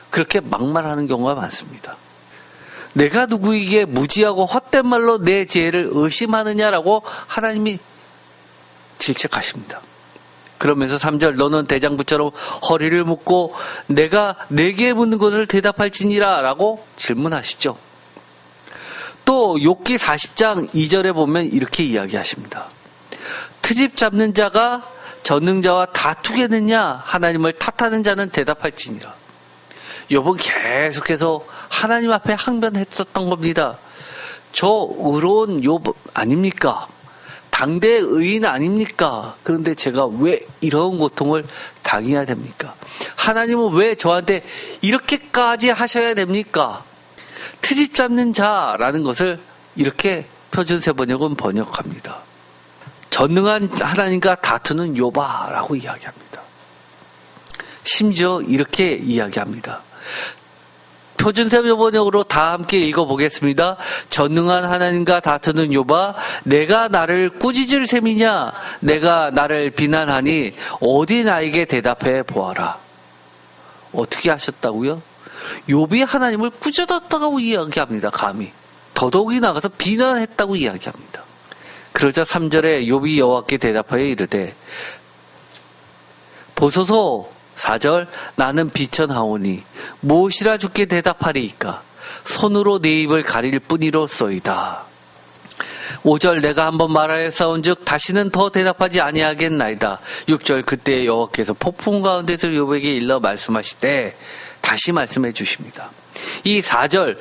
그렇게 막말하는 경우가 많습니다. 내가 누구에게 무지하고 헛된 말로 내 지혜를 의심하느냐라고 하나님이 질책하십니다. 그러면서 3절 너는 대장부처럼 허리를 묶고 내가 내게 묻는 것을 대답할지니라 라고 질문하시죠. 또 욥기 40장 2절에 보면 이렇게 이야기하십니다. 트집 잡는 자가 전능자와 다투겠느냐 하나님을 탓하는 자는 대답할지니라. 욥은 계속해서 하나님 앞에 항변했었던 겁니다. 저 의로운 욥 아닙니까? 당대의 의인 아닙니까? 그런데 제가 왜 이런 고통을 당해야 됩니까? 하나님은 왜 저한테 이렇게까지 하셔야 됩니까? 트집 잡는 자라는 것을 이렇게 표준세 번역은 번역합니다. 전능한 하나님과 다투는 욥아라고 이야기합니다. 심지어 이렇게 이야기합니다. 표준세 번역으로 다 함께 읽어보겠습니다. 전능한 하나님과 다투는 욥아 내가 나를 꾸짖을 셈이냐 내가 나를 비난하니 어디 나에게 대답해 보아라. 어떻게 하셨다고요? 욥이 하나님을 꾸짖었다고 이야기합니다. 감히 더더욱이 나가서 비난했다고 이야기합니다. 그러자 3절에 욥이 여호와께 대답하여 이르되 보소서 4절 나는 비천하오니 무엇이라 주께 대답하리이까 손으로 내 입을 가릴 뿐이로소이다. 5절 내가 한번 말하였사온즉 다시는 더 대답하지 아니하겠나이다. 6절 그때 여호와께서 폭풍 가운데서 욥에게 일러 말씀하시되 다시 말씀해 주십니다. 이 4절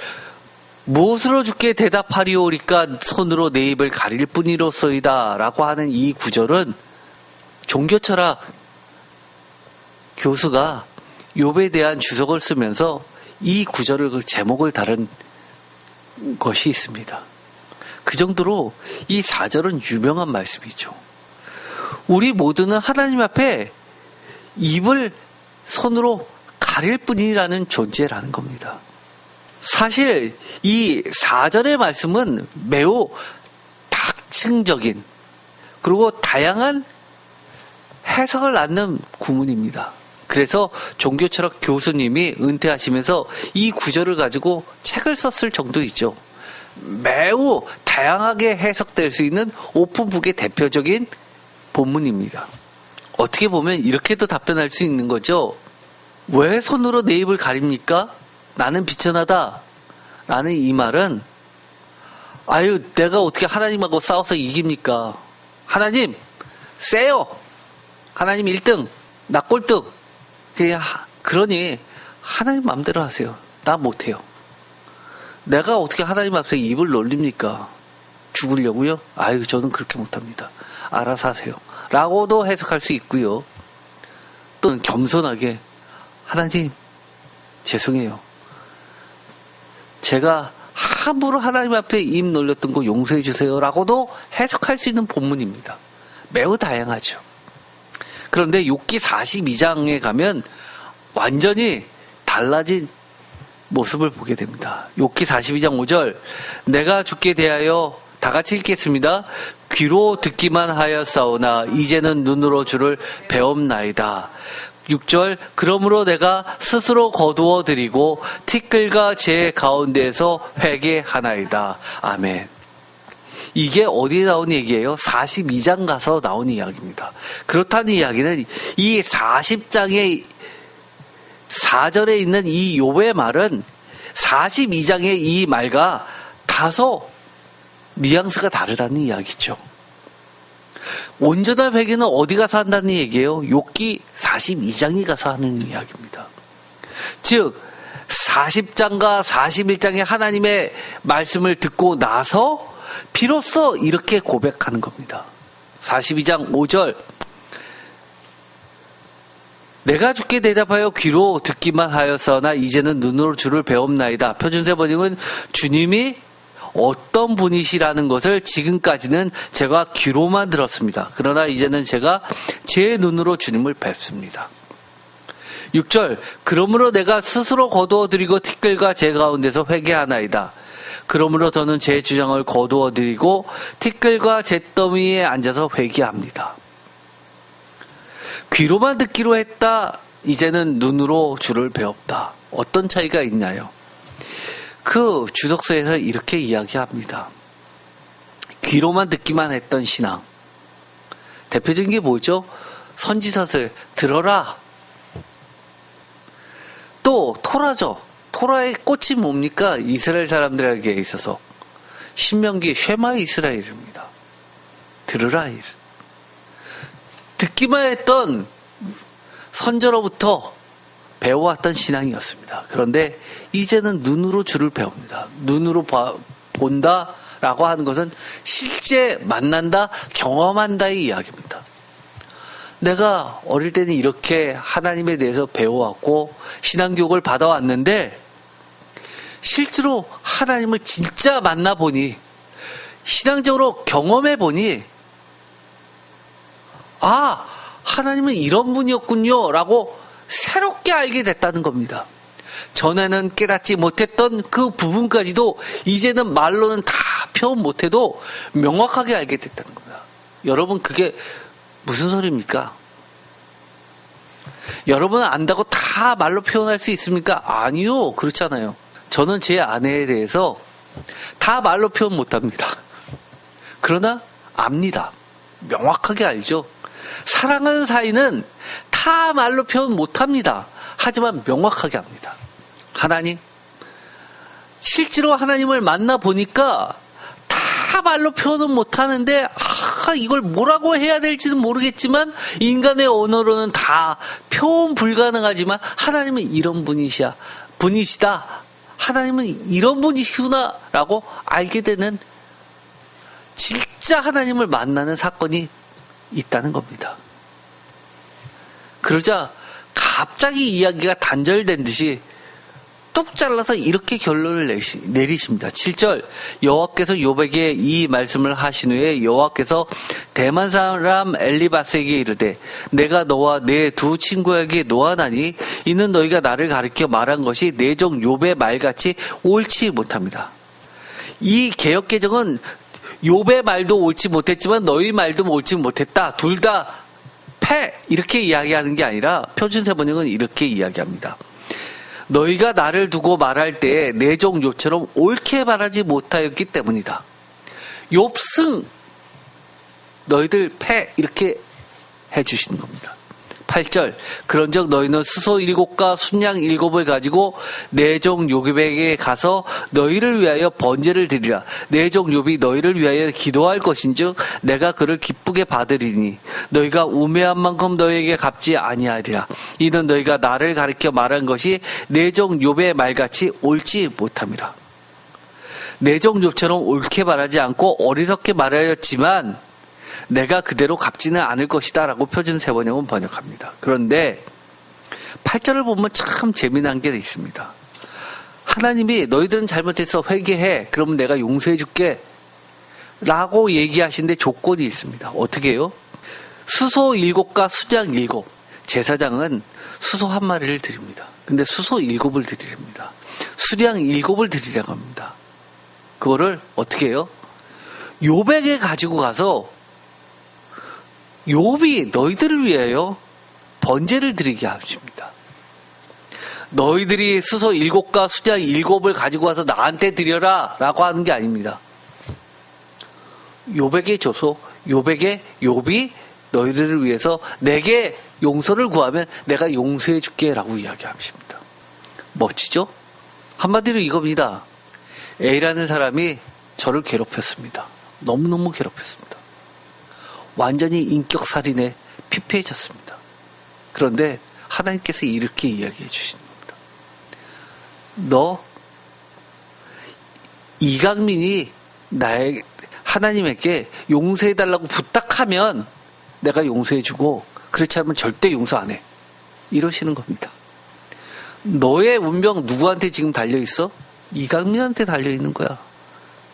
무엇으로 주께 대답하리오리까 손으로 내 입을 가릴 뿐이로소이다 라고 하는 이 구절은 종교철학 교수가 욥에 대한 주석을 쓰면서 이 구절을 제목을 다른 것이 있습니다. 그 정도로 이 4절은 유명한 말씀이죠. 우리 모두는 하나님 앞에 입을 손으로 가릴 뿐이라는 존재라는 겁니다. 사실 이 4절의 말씀은 매우 다층적인 그리고 다양한 해석을 낳는 구문입니다. 그래서 종교철학 교수님이 은퇴하시면서 이 구절을 가지고 책을 썼을 정도이죠. 매우 다양하게 해석될 수 있는 오픈북의 대표적인 본문입니다. 어떻게 보면 이렇게도 답변할 수 있는 거죠. 왜 손으로 내 입을 가립니까? 나는 비천하다 라는 이 말은 아유 내가 어떻게 하나님하고 싸워서 이깁니까? 하나님 세요. 하나님 1등 나 꼴등. 그러니 하나님 마음대로 하세요. 나 못해요. 내가 어떻게 하나님 앞에 입을 놀립니까? 죽으려고요? 아유 저는 그렇게 못합니다. 알아서 하세요. 라고도 해석할 수 있고요. 또는 겸손하게 하나님 죄송해요. 제가 함부로 하나님 앞에 입 놀렸던 거 용서해 주세요. 라고도 해석할 수 있는 본문입니다. 매우 다양하죠. 그런데 욥기 42장에 가면 완전히 달라진 모습을 보게 됩니다. 욥기 42장 5절 내가 주께 대하여 다 같이 읽겠습니다. 귀로 듣기만 하였사오나 이제는 눈으로 주를 배움나이다. 6절 그러므로 내가 스스로 거두어 드리고 티끌과 제 가운데에서 회개하나이다. 아멘. 이게 어디에 나온 얘기예요? 42장 가서 나온 이야기입니다. 그렇다는 이야기는 이 40장의 4절에 있는 이 욥의 말은 42장의 이 말과 다소 뉘앙스가 다르다는 이야기죠. 온전한 회개는 어디 가서 한다는 얘기예요? 욥기 42장에 가서 하는 이야기입니다. 즉 40장과 41장의 하나님의 말씀을 듣고 나서 비로소 이렇게 고백하는 겁니다. 42장 5절 내가 주께 대답하여 귀로 듣기만 하였으나 이제는 눈으로 주를 배웁나이다. 표준세 번역은 주님이 어떤 분이시라는 것을 지금까지는 제가 귀로만 들었습니다. 그러나 이제는 제가 제 눈으로 주님을 뵙습니다. 6절 그러므로 내가 스스로 거두어드리고 티끌과 제 가운데서 회개하나이다. 그러므로 저는 제 주장을 거두어드리고 티끌과 잿더미에 앉아서 회개합니다. 귀로만 듣기로 했다. 이제는 눈으로 주를 배웠다. 어떤 차이가 있나요? 그 주석서에서 이렇게 이야기합니다. 귀로만 듣기만 했던 신앙. 대표적인 게 뭐죠? 선지서를 들어라. 또 토라죠. 토라의 꽃이 뭡니까? 이스라엘 사람들에게 있어서 신명기 쉐마 이스라엘입니다. 들으라. 듣기만 했던 선저로부터 배워왔던 신앙이었습니다. 그런데 이제는 눈으로 주를 배웁니다. 눈으로 본다라고 하는 것은 실제 만난다, 경험한다의 이야기입니다. 내가 어릴 때는 이렇게 하나님에 대해서 배워왔고 신앙교육을 받아왔는데 실제로 하나님을 진짜 만나보니 신앙적으로 경험해보니 아, 하나님은 이런 분이었군요 라고 새롭게 알게 됐다는 겁니다. 전에는 깨닫지 못했던 그 부분까지도 이제는 말로는 다 표현 못해도 명확하게 알게 됐다는 겁니다. 여러분 그게 무슨 소리입니까? 여러분은 안다고 다 말로 표현할 수 있습니까? 아니요. 그렇잖아요. 저는 제 아내에 대해서 다 말로 표현 못합니다. 그러나 압니다. 명확하게 알죠. 사랑하는 사이는 다 말로 표현 못합니다. 하지만 명확하게 합니다. 하나님, 실제로 하나님을 만나보니까 다 말로 표현은 못하는데 이걸 뭐라고 해야 될지는 모르겠지만 인간의 언어로는 다 표현 불가능하지만 하나님은 이런 분이시다. 하나님은 이런 분이시구나 라고 알게 되는 진짜 하나님을 만나는 사건이 있다는 겁니다. 그러자 갑자기 이야기가 단절된 듯이 뚝 잘라서 이렇게 결론을 내리십니다. 7절 여호와께서 욥에게 이 말씀을 하신 후에 여호와께서 대만 사람 엘리바스에게 이르되 내가 너와 내 두 친구에게 노하나니 이는 너희가 나를 가리켜 말한 것이 내 종 욥의 말같이 옳지 못합니다. 이 개역개정은 욥의 말도 옳지 못했지만 너희 말도 옳지 못했다. 둘 다 패 이렇게 이야기하는 게 아니라 표준세 번역은 이렇게 이야기합니다. 너희가 나를 두고 말할 때에 내 종 욥처럼 옳게 말하지 못하였기 때문이다. 욥승 너희들 패 이렇게 해주시는 겁니다. 8절 그런즉 너희는 수소 7과 순양 7을 가지고 내 종 욥에게 가서 너희를 위하여 번제를 드리라. 내 종 욥이 너희를 위하여 기도할 것인즉 내가 그를 기쁘게 받으리니 너희가 우매한 만큼 너희에게 갚지 아니하리라. 이는 너희가 나를 가리켜 말한 것이 내 종 욥의 말같이 옳지 못함이라. 내 종 욥처럼 옳게 말하지 않고 어리석게 말하였지만 내가 그대로 갚지는 않을 것이다 라고 표준세 번역은 번역합니다. 그런데 8절을 보면 참 재미난 게 있습니다. 하나님이 너희들은 잘못해서 회개해 그러면 내가 용서해 줄게 라고 얘기하시는데 조건이 있습니다. 어떻게 해요? 수소 7과 수장 7 제사장은 수소 한 마리를 드립니다. 근데 수소 7을 드리랍니다. 수량 7을 드리라고 합니다. 그거를 어떻게 해요? 욥에게 가지고 가서 욥이 너희들을 위하여 번제를 드리게 하십니다. 너희들이 수소 7과 수장 7을 가지고 와서 나한테 드려라 라고 하는 게 아닙니다. 욥에게 줘서 욥이 너희들을 위해서 내게 용서를 구하면 내가 용서해 줄게 라고 이야기하십니다. 멋지죠? 한마디로 이겁니다. A라는 사람이 저를 괴롭혔습니다. 너무너무 괴롭혔습니다. 완전히 인격살인에 피폐해졌습니다. 그런데 하나님께서 이렇게 이야기해 주시는 겁니다. 너 이강민이 하나님에게 용서해달라고 부탁하면 내가 용서해주고 그렇지 않으면 절대 용서 안 해. 이러시는 겁니다. 너의 운명 누구한테 지금 달려있어? 이강민한테 달려있는 거야.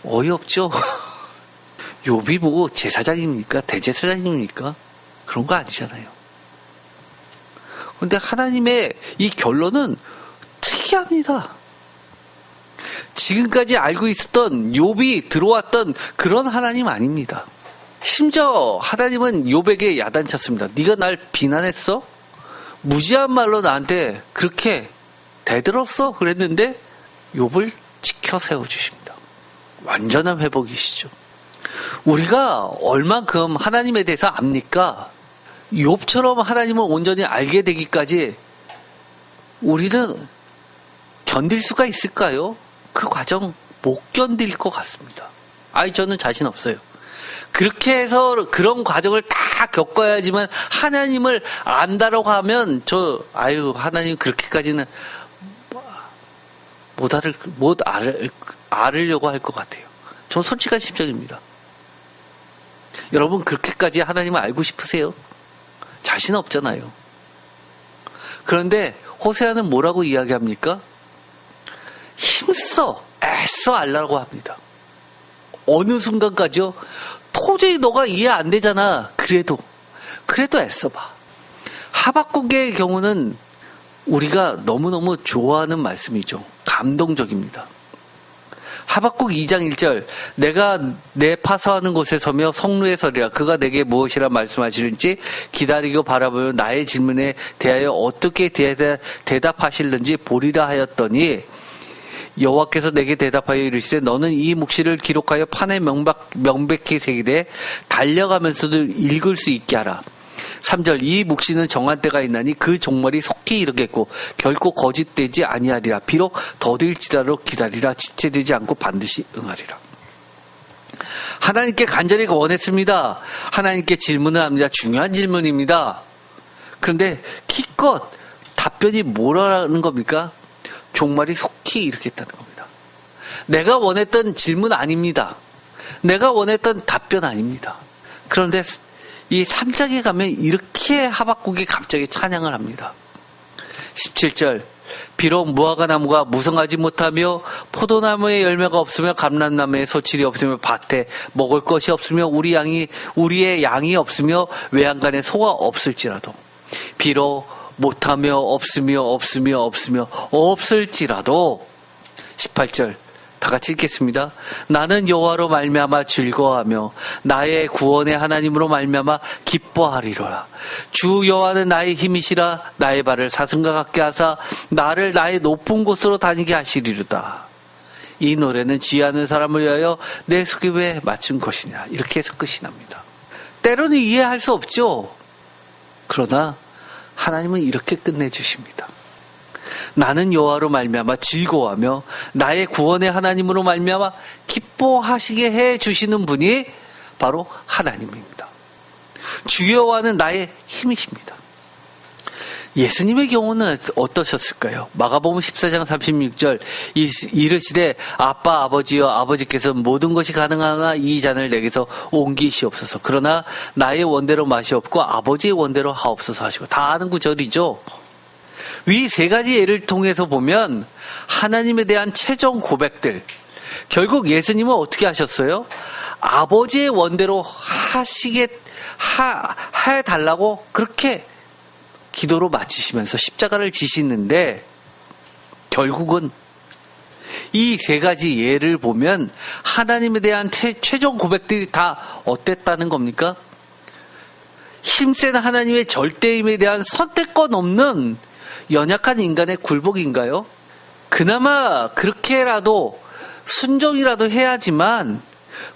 어이없죠? 욥이 뭐 제사장입니까? 대제사장입니까? 그런 거 아니잖아요. 그런데 하나님의 이 결론은 특이합니다. 지금까지 알고 있었던 욥이 들어왔던 그런 하나님 아닙니다. 심지어 하나님은 욥에게 야단쳤습니다. 네가 날 비난했어? 무지한 말로 나한테 그렇게 대들었어? 그랬는데 욥을 지켜 세워주십니다. 완전한 회복이시죠. 우리가 얼만큼 하나님에 대해서 압니까? 욥처럼 하나님을 온전히 알게 되기까지 우리는 견딜 수가 있을까요? 그 과정 못 견딜 것 같습니다. 저는 자신 없어요. 그렇게 해서 그런 과정을 다 겪어야지만 하나님을 안다라고 하면 하나님 그렇게까지는 못 알으려고 할 것 같아요. 전 솔직한 심정입니다. 여러분 그렇게까지 하나님을 알고 싶으세요? 자신 없잖아요. 그런데 호세아는 뭐라고 이야기합니까? 힘써 애써 알라고 합니다. 어느 순간까지요? 도저히 너가 이해 안 되잖아. 그래도 애써봐. 하박국의 경우는 우리가 너무너무 좋아하는 말씀이죠. 감동적입니다. 하박국 2장 1절 내가 내 파서하는 곳에 서며 성루에 서리라. 그가 내게 무엇이라 말씀하시는지 기다리고 바라보며 나의 질문에 대하여 어떻게 대답하실는지 보리라 하였더니 여호와께서 내게 대답하여 이르시되 너는 이 묵시를 기록하여 판에 명백히 새기되 달려가면서도 읽을 수 있게 하라. 3절 이 묵시는 정한 때가 있나니 그 종말이 속히 이르겠고 결코 거짓되지 아니하리라. 비록 더딜지라도 기다리라. 지체되지 않고 반드시 응하리라. 하나님께 간절히 원했습니다. 하나님께 질문을 합니다. 중요한 질문입니다. 그런데 기껏 답변이 뭐라는 겁니까? 종말이 속히 이르겠다는 겁니다. 내가 원했던 질문 아닙니다. 내가 원했던 답변 아닙니다. 그런데 이 3장에 가면 이렇게 하박국이 갑자기 찬양을 합니다. 17절 비록 무화과 나무가 무성하지 못하며 포도나무에 열매가 없으며 감람나무에 소출이 없으며 밭에 먹을 것이 없으며 우리의 양이 없으며 외양간에 소가 없을지라도 비록 못하며 없을지라도 18절 다 같이 읽겠습니다. 나는 여호와로 말미암아 즐거워하며 나의 구원의 하나님으로 말미암아 기뻐하리로라. 주 여호와는 나의 힘이시라. 나의 발을 사슴과 같게 하사 나를 나의 높은 곳으로 다니게 하시리로다. 이 노래는 지혜하는 사람을 위하여 내 수급에 맞춘 것이냐. 이렇게 해서 끝이 납니다. 때로는 이해할 수 없죠. 그러나 하나님은 이렇게 끝내주십니다. 나는 여호와로 말미암아 즐거워하며 나의 구원의 하나님으로 말미암아 기뻐하시게 해주시는 분이 바로 하나님입니다. 주 여호와는 나의 힘이십니다. 예수님의 경우는 어떠셨을까요? 마가복음 14장 36절 이르시되 아빠 아버지여 아버지께서 모든 것이 가능하나 이 잔을 내게서 옮기시옵소서. 그러나 나의 원대로 마시옵고 아버지의 원대로 하옵소서 하시고. 다 아는 구절이죠. 위 세 가지 예를 통해서 보면 하나님에 대한 최종 고백들, 결국 예수님은 어떻게 하셨어요? 아버지의 원대로 해달라고 그렇게 기도로 마치시면서 십자가를 지시는데, 결국은 이 세 가지 예를 보면 하나님에 대한 최종 고백들이 다 어땠다는 겁니까? 힘센 하나님의 절대임에 대한 선택권 없는 연약한 인간의 굴복인가요? 그나마 그렇게라도 순종이라도 해야지만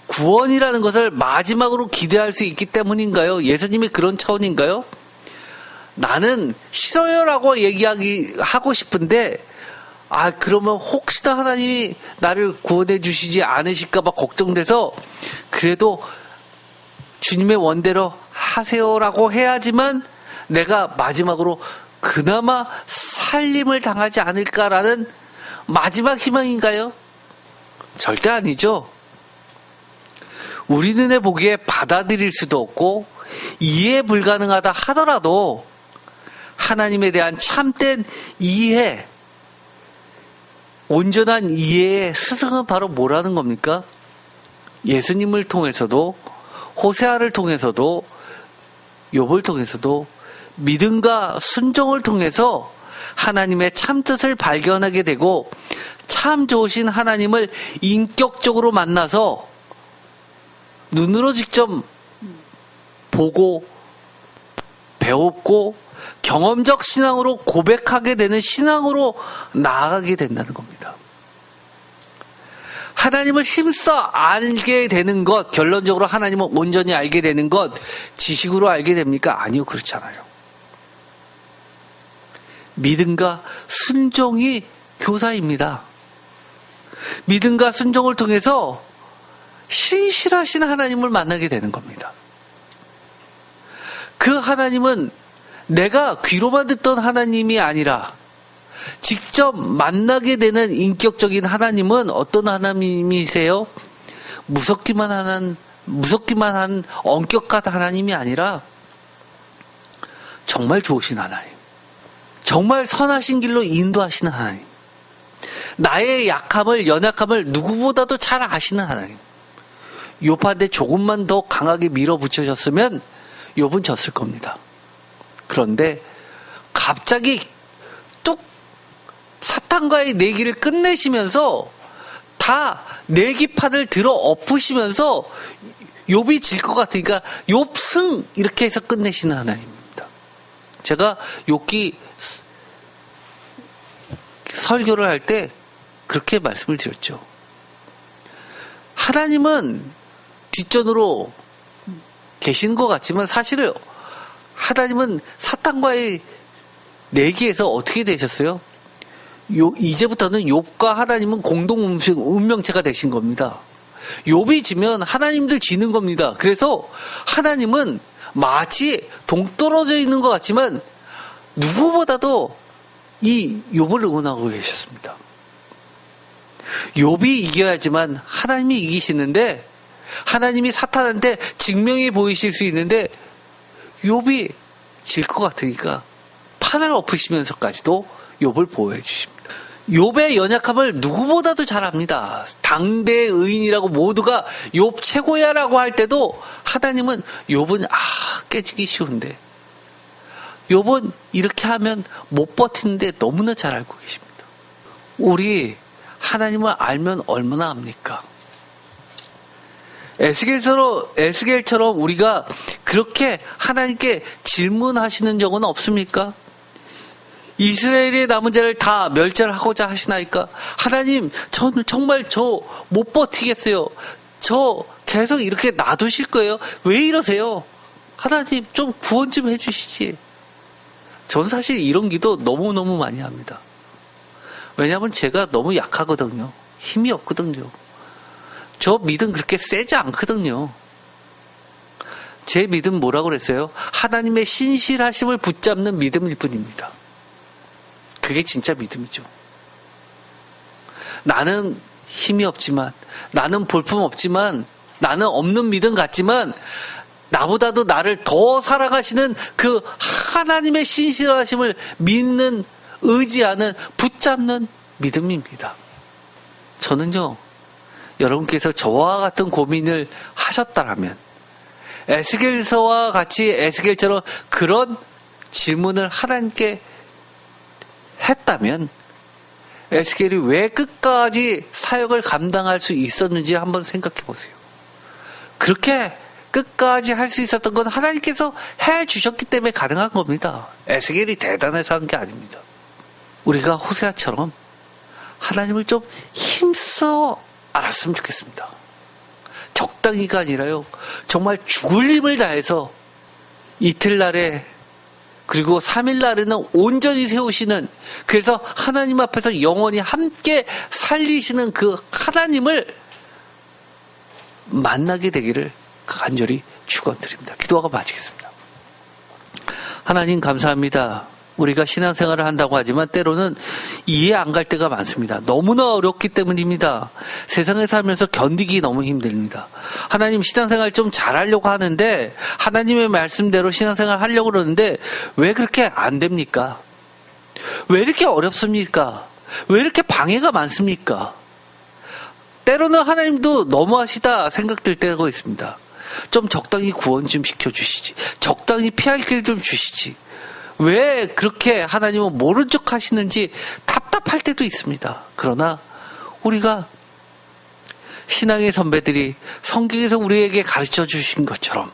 구원이라는 것을 마지막으로 기대할 수 있기 때문인가요? 예수님이 그런 차원인가요? 나는 싫어요라고 하고 싶은데, 그러면 혹시나 하나님이 나를 구원해 주시지 않으실까봐 걱정돼서 그래도 주님의 원대로 하세요라고 해야지만 내가 마지막으로 그나마 살림을 당하지 않을까라는 마지막 희망인가요? 절대 아니죠. 우리 눈에 보기에 받아들일 수도 없고 이해 불가능하다 하더라도 하나님에 대한 참된 이해, 온전한 이해의 스승은 바로 뭐라는 겁니까? 예수님을 통해서도, 호세아를 통해서도, 욥을 통해서도, 믿음과 순종을 통해서 하나님의 참뜻을 발견하게 되고 참 좋으신 하나님을 인격적으로 만나서 눈으로 직접 보고 배웠고 경험적 신앙으로 고백하게 되는 신앙으로 나아가게 된다는 겁니다. 하나님을 힘써 알게 되는 것, 결론적으로 하나님을 온전히 알게 되는 것, 지식으로 알게 됩니까? 아니요, 그렇잖아요. 믿음과 순종이 교사입니다. 믿음과 순종을 통해서 신실하신 하나님을 만나게 되는 겁니다. 그 하나님은 내가 귀로만 듣던 하나님이 아니라 직접 만나게 되는 인격적인 하나님은 어떤 하나님이세요? 무섭기만 한 엄격한 하나님이 아니라 정말 좋으신 하나님, 정말 선하신 길로 인도하시는 하나님, 나의 약함을, 연약함을 누구보다도 잘 아시는 하나님. 욥한테 조금만 더 강하게 밀어붙여졌으면 욥은 졌을 겁니다. 그런데 갑자기 뚝 사탄과의 내기를 끝내시면서 다 내기판을 들어 엎으시면서 욥이 질 것 같으니까 욥승 이렇게 해서 끝내시는 하나님입니다. 제가 욥기 설교를 할 때 그렇게 말씀을 드렸죠. 하나님은 뒷전으로 계신 것 같지만 사실은 하나님은 사탄과의 내기에서 어떻게 되셨어요? 이제부터는 욥과 하나님은 공동 운명체가 되신 겁니다. 욥이 지면 하나님들 지는 겁니다. 그래서 하나님은 마치 동떨어져 있는 것 같지만 누구보다도 이 욥을 응원하고 계셨습니다. 욥이 이겨야지만 하나님이 이기시는데, 하나님이 사탄한테 증명해 보이실 수 있는데 욥이 질 것 같으니까 판을 엎으시면서까지도 욥을 보호해 주십니다. 욥의 연약함을 누구보다도 잘 압니다. 당대 의인이라고 모두가 욥 최고야라고 할 때도 하나님은 욥은 깨지기 쉬운데, 욥은 이렇게 하면 못 버티는데 너무나 잘 알고 계십니다. 우리 하나님을 알면 얼마나 압니까? 에스겔처럼 우리가 그렇게 하나님께 질문하시는 적은 없습니까? 이스라엘의 남은 자를 다 멸절하고자 하시나이까? 하나님, 저는 정말 저 못 버티겠어요. 저 계속 이렇게 놔두실 거예요? 왜 이러세요? 하나님, 좀 구원 좀 해주시지. 전 사실 이런 기도 너무너무 많이 합니다. 왜냐하면 제가 너무 약하거든요. 힘이 없거든요. 저 믿음 그렇게 세지 않거든요. 제 믿음 뭐라고 그랬어요? 하나님의 신실하심을 붙잡는 믿음일 뿐입니다. 그게 진짜 믿음이죠. 나는 힘이 없지만, 나는 볼품 없지만, 나는 없는 믿음 같지만 나보다도 나를 더 살아가시는 그 하나님의 신실하심을 믿는, 의지하는, 붙잡는 믿음입니다. 저는요, 여러분께서 저와 같은 고민을 하셨다라면, 에스겔서와 같이 에스겔처럼 그런 질문을 하나님께 했다면, 에스겔이 왜 끝까지 사역을 감당할 수 있었는지 한번 생각해 보세요. 그렇게 끝까지 할 수 있었던 건 하나님께서 해 주셨기 때문에 가능한 겁니다. 에스겔이 대단해서 한 게 아닙니다. 우리가 호세아처럼 하나님을 좀 힘써 알았으면 좋겠습니다. 적당히가 아니라요, 정말 죽을 힘을 다해서 이틀날에, 그리고 3일날에는 온전히 세우시는, 그래서 하나님 앞에서 영원히 함께 살리시는 그 하나님을 만나게 되기를 간절히 축원드립니다. 기도하고 마치겠습니다. 하나님 감사합니다. 우리가 신앙생활을 한다고 하지만 때로는 이해 안 갈 때가 많습니다. 너무나 어렵기 때문입니다. 세상에 살면서 견디기 너무 힘듭니다. 하나님 신앙생활 좀 잘하려고 하는데 하나님의 말씀대로 신앙생활 하려고 그러는데 왜 그렇게 안 됩니까? 왜 이렇게 어렵습니까? 왜 이렇게 방해가 많습니까? 때로는 하나님도 너무하시다 생각될 때가 있습니다. 좀 적당히 구원 좀 시켜주시지. 적당히 피할 길 좀 주시지. 왜 그렇게 하나님은 모른 척 하시는지 답답할 때도 있습니다. 그러나 우리가 신앙의 선배들이 성경에서 우리에게 가르쳐 주신 것처럼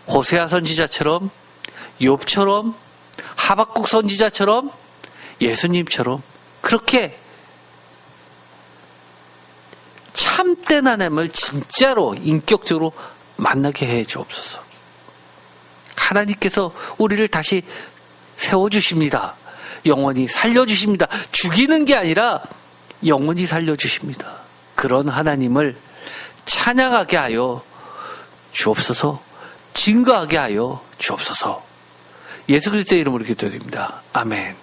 호세아 선지자처럼 욥처럼 하박국 선지자처럼 예수님처럼 그렇게 참된 하나님을 진짜로 인격적으로 만나게 해 주옵소서. 하나님께서 우리를 다시 세워주십니다. 영원히 살려주십니다. 죽이는 게 아니라 영원히 살려주십니다. 그런 하나님을 찬양하게 하여 주옵소서. 증거하게 하여 주옵소서. 예수 그리스도의 이름으로 기도드립니다. 아멘.